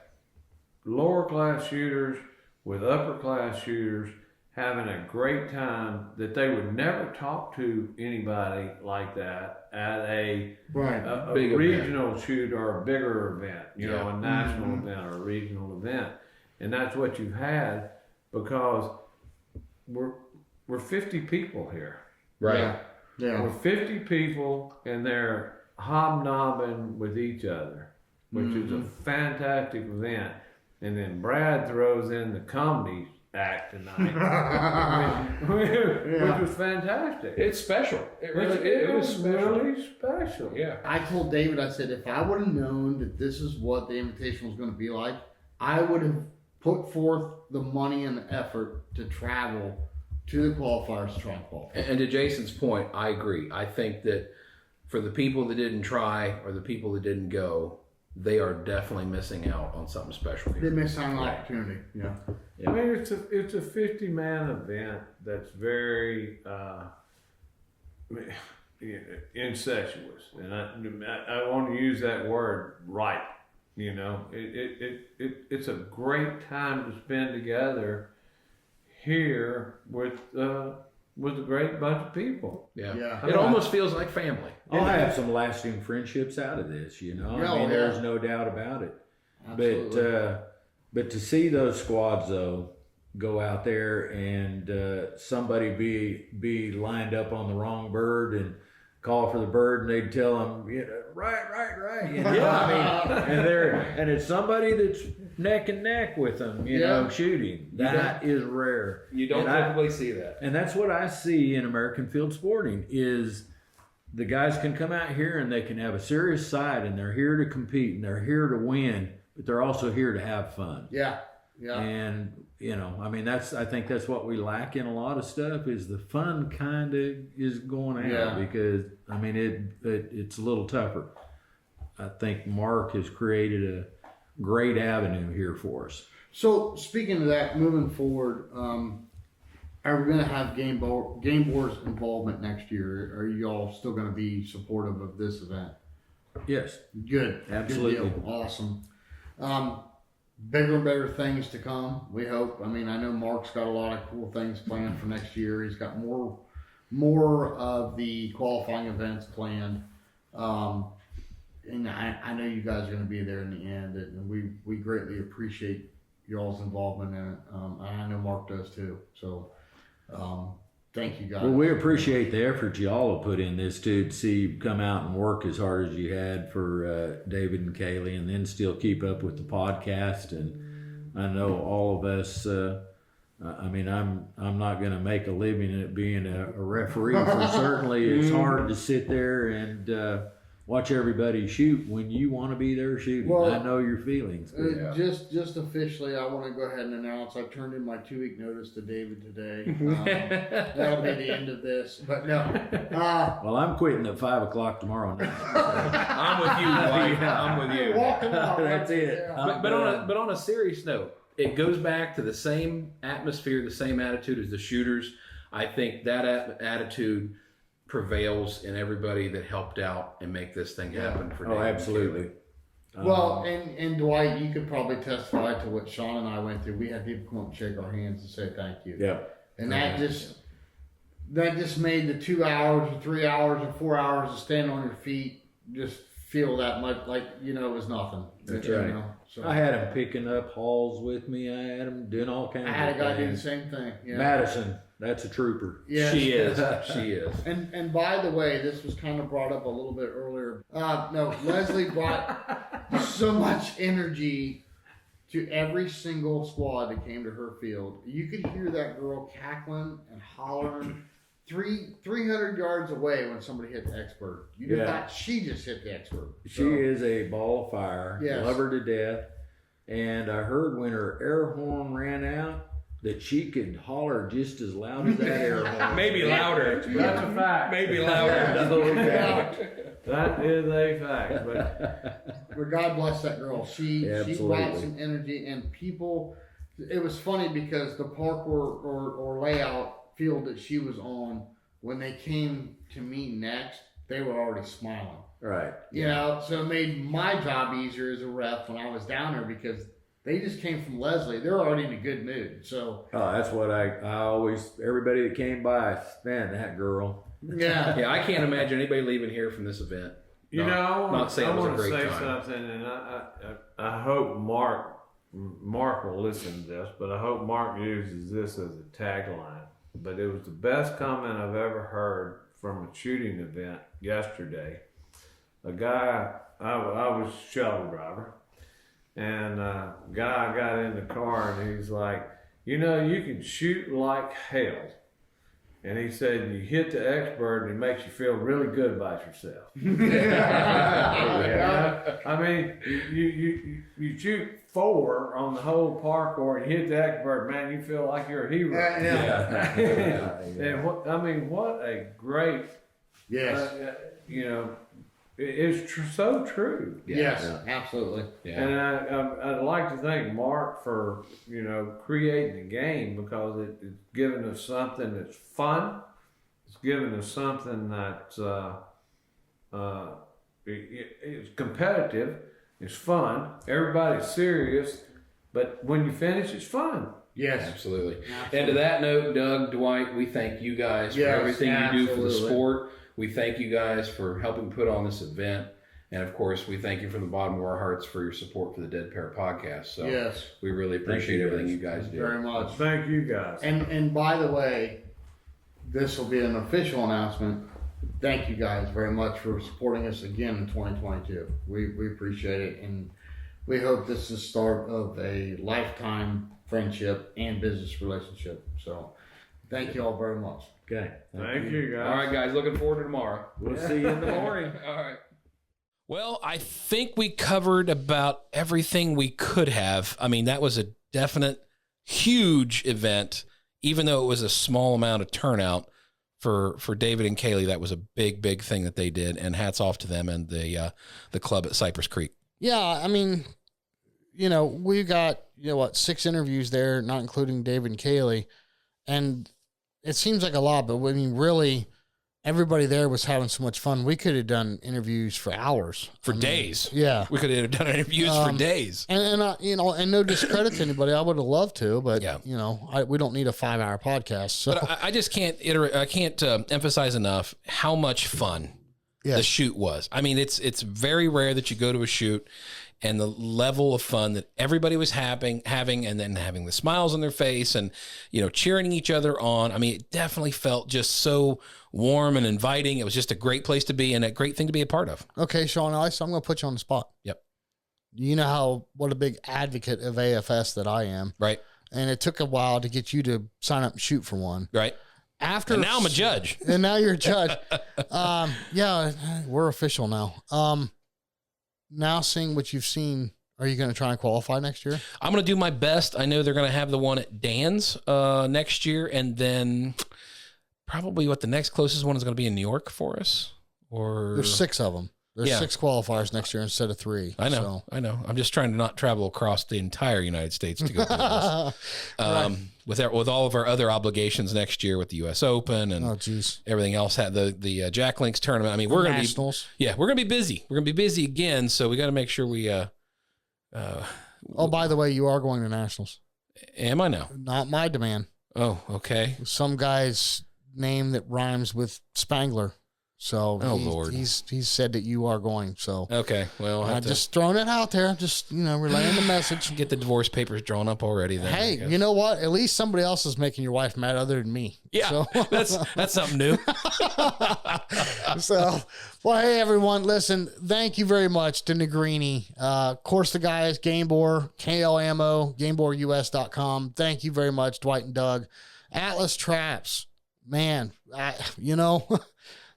lower class shooters with upper class shooters having a great time that they would never talk to anybody like that at a regional shoot or a bigger event, you know, a national event or a regional event. And that's what you've had, because we're 50 people here. Right. Yeah. We're 50 people, and they're hobnobbing with each other, which is a fantastic event. And then Brad throws in the comedy act tonight, which was fantastic. It's special. It was really special. Yeah. I told David, I said, if I would have known that this is what the Invitational was going to be like, I would have put forth the money and the effort to travel to the qualifiers to try and qualify. And to Jason's point, I agree. I think that for the people that didn't try or the people that didn't go, they are definitely missing out on something special here. They miss out on an opportunity. Yeah. I mean, it's a 50-man event that's very incestuous, and I want to use that word right. You know, it's a great time to spend together here with was a great bunch of people. Yeah. It almost feels like family. I'll have some lasting friendships out of this, you know. I mean, there's no doubt about it. Absolutely. But to see those squads though go out there and somebody be lined up on the wrong bird and call for the bird, and they'd tell them, you know, right. You know, I mean, and it's somebody that's neck and neck with them, you know, shooting. That is rare. You don't typically see that. And that's what I see in American Field Sporting is the guys can come out here and they can have a serious side, and they're here to compete and they're here to win, but they're also here to have fun. Yeah. And you know, I mean, I think that's what we lack in a lot of stuff is the fun kind of is going out because I mean it's a little tougher. I think Mark has created a great avenue here for us. So speaking of that, moving forward, are we going to have Gamebore's involvement next year? Are you all still going to be supportive of this event? Yes. Good. Absolutely. Good deal. Awesome. Bigger and better things to come, we hope. I mean, I know Mark's got a lot of cool things planned for next year. He's got more of the qualifying events planned. And I know you guys are going to be there in the end, and we greatly appreciate y'all's involvement in it. And I know Mark does too. So thank you guys. Well, we appreciate the effort y'all have put in this too, to see you come out and work as hard as you had for David and Kaylee, and then still keep up with the podcast. And I know all of us. I mean, I'm not going to make a living at being a referee, so certainly it's hard to sit there and watch everybody shoot when you want to be there shooting. Well, I know your feelings. Just officially, I want to go ahead and announce I turned in my 2-week notice to David today. That'll be the end of this. But no. Well, I'm quitting at 5 o'clock tomorrow night. I'm with you, Dwight. I'm with you. Walking out. That's it. But on a serious note, it goes back to the same atmosphere, the same attitude as the shooters. I think that attitude prevails in everybody that helped out and make this thing happen for David. Oh, absolutely. Well, and Dwight, you could probably testify to what Sean and I went through. We had people come up and shake our hands and say thank you. Yeah. And that just made the 2 hours or 3 hours or 4 hours of standing on your feet just feel that much like, you know, it was nothing. That's you right. know, so. I had him picking up hauls with me. I had him doing all kinds of things. I had a guy do the same thing. Yeah. Madyson, that's a trooper. Yes. She is. She is. And by the way, this was kind of brought up a little bit earlier. No, Leslie brought so much energy to every single squad that came to her field. You could hear that girl cackling and hollering 300 yards away when somebody hit the expert. You thought she just hit the expert. She is a ball of fire. Yes. Love her to death. And I heard when her air horn ran out that she could holler just as loud as that air horn. Maybe louder. That's a fact. Maybe louder. That is a fact. But God bless that girl. She brought some energy, and people. It was funny because the park or layout field that she was on, when they came to me next, they were already smiling. Right. You know, so it made my job easier as a ref when I was down there because they just came from Leslie. They're already in a good mood. So that's what I always, everybody that came by, man, that girl. Yeah. Yeah, I can't imagine anybody leaving here from this event. Not saying I it was a want to great say time. something, and I hope Mark will listen to this, but I hope Mark uses this as a tagline. But it was the best comment I've ever heard from a shooting event yesterday. A guy, I was a shuttle driver, and a guy got in the car and he's like, you know, you can shoot like hell. And he said, you hit the expert and it makes you feel really good about yourself. I mean, you shoot 4 on the whole parkour and hit the expert, man, you feel like you're a hero. And what a great, you know, it's so true. Yes, absolutely. Yeah. And I'd like to thank Mark for, you know, creating the game because it's given us something that's fun. It's given us something that's it's competitive. It's fun. Everybody's serious, but when you finish, it's fun. Yes. Absolutely. And to that note, Doug, Dwight, we thank you guys for everything you do for the sport. We thank you guys for helping put on this event. And, of course, we thank you from the bottom of our hearts for your support for the Dead Pair podcast. So we really appreciate everything you guys do. Very much. Thank you, guys. And by the way, this will be an official announcement. Thank you guys very much for supporting us again in 2022. We appreciate it, and we hope this is the start of a lifetime friendship and business relationship. So thank you all very much. Okay. Thank you, guys. All right, guys. Looking forward to tomorrow. We'll see you in the morning. All right. Well, I think we covered about everything we could have. I mean, that was a definite huge event, even though it was a small amount of turnout for David and Kaylee. That was a big thing that they did, and hats off to them and the club at Cypress Creek. Yeah, I mean, we got 6 interviews there, not including David and Kaylee, and it seems like a lot, but I mean, really, everybody there was having so much fun. We could have done interviews for hours, for days. Yeah, we could have done interviews for days. And and no discredit to anybody, I would have loved to, but we don't need a 5-hour podcast. So but I just can't emphasize enough how much fun the shoot was. I mean, it's very rare that you go to a shoot and the level of fun that everybody was having, and then having the smiles on their face and, cheering each other on. I mean, it definitely felt just so warm and inviting. It was just a great place to be and a great thing to be a part of. Okay, Sean, I'm going to put you on the spot. Yep. You know what a big advocate of AFS that I am. Right. And it took a while to get you to sign up and shoot for one. Right. And now I'm a judge. And now you're a judge. We're official now. Now seeing what you've seen, are you going to try and qualify next year? I'm going to do my best. I know they're going to have the one at Dan's next year, and then probably the next closest one is going to be in New York for us. Or there's 6 of them. There's 6 qualifiers next year instead of 3. I know. I'm just trying to not travel across the entire United States to go to this. With all of our other obligations next year with the U.S. Open and everything else, had the Jack Links tournament. I mean, we're going to be we're going to be busy. We're going to be busy again, so we got to make sure we. By the way, you are going to nationals. Am I now? Not my demand. Oh, okay. Some guy's name that rhymes with Spangler. So Lord, he's said that you are going. So okay, well, I'm just throwing it out there. Just relaying the message. Get the divorce papers drawn up already. Then hey, you know what? At least somebody else is making your wife mad other than me. Yeah, so. that's something new. So, well, hey everyone, listen. Thank you very much to Negrini. Of course, the guys, Gamebore, K&L Ammo, GameboreUS.com. Thank you very much, Dwight and Doug. Atlas Traps, man.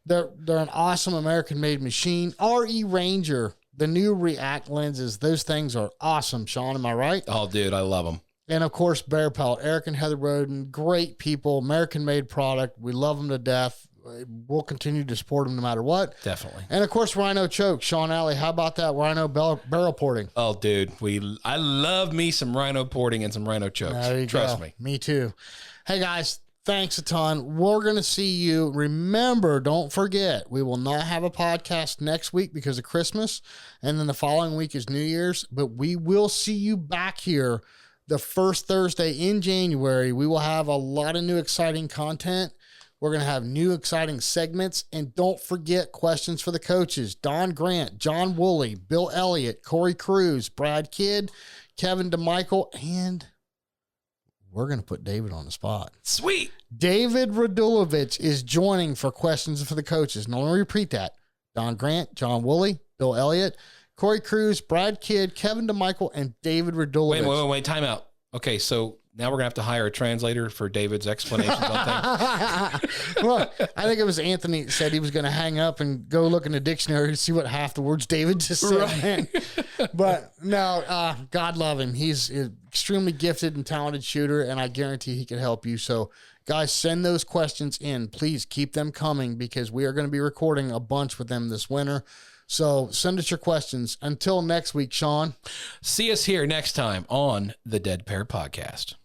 They're an awesome American-made machine. RE Ranger, the new React lenses, those things are awesome, Sean. Am I right? Oh, dude, I love them. And, of course, Bearpelt, Eric and Heather Roden, great people, American-made product. We love them to death. We'll continue to support them no matter what. Definitely. And, of course, Rhino Choke. Sean Alley, how about that Rhino barrel porting? Oh, dude, I love me some Rhino porting and some Rhino Chokes. Trust me. Me too. Hey, guys. Thanks a ton. We're going to see you. Remember, don't forget, we will not have a podcast next week because of Christmas. And then the following week is New Year's. But we will see you back here the first Thursday in January. We will have a lot of new exciting content. We're going to have new exciting segments. And don't forget questions for the coaches. Don Grant, John Woolley, Bill Elliott, Corey Cruz, Brad Kidd, Kevin DeMichael, and we're going to put David on the spot. Sweet. David Radulovich is joining for questions for the coaches. Now, let me repeat that. Don Grant, John Woolley, Bill Elliott, Corey Cruz, Brad Kidd, Kevin DeMichael, and David Radulovich. Wait, time out. Okay, so now we're going to have to hire a translator for David's explanations on things. Well, I think it was Anthony that said he was going to hang up and go look in the dictionary to see what half the words David just said. Right. But no, God love him. He's an extremely gifted and talented shooter, and I guarantee he can help you. So, guys, send those questions in. Please keep them coming because we are going to be recording a bunch with them this winter. So send us your questions. Until next week, Sean. See us here next time on the Dead Pair Podcast.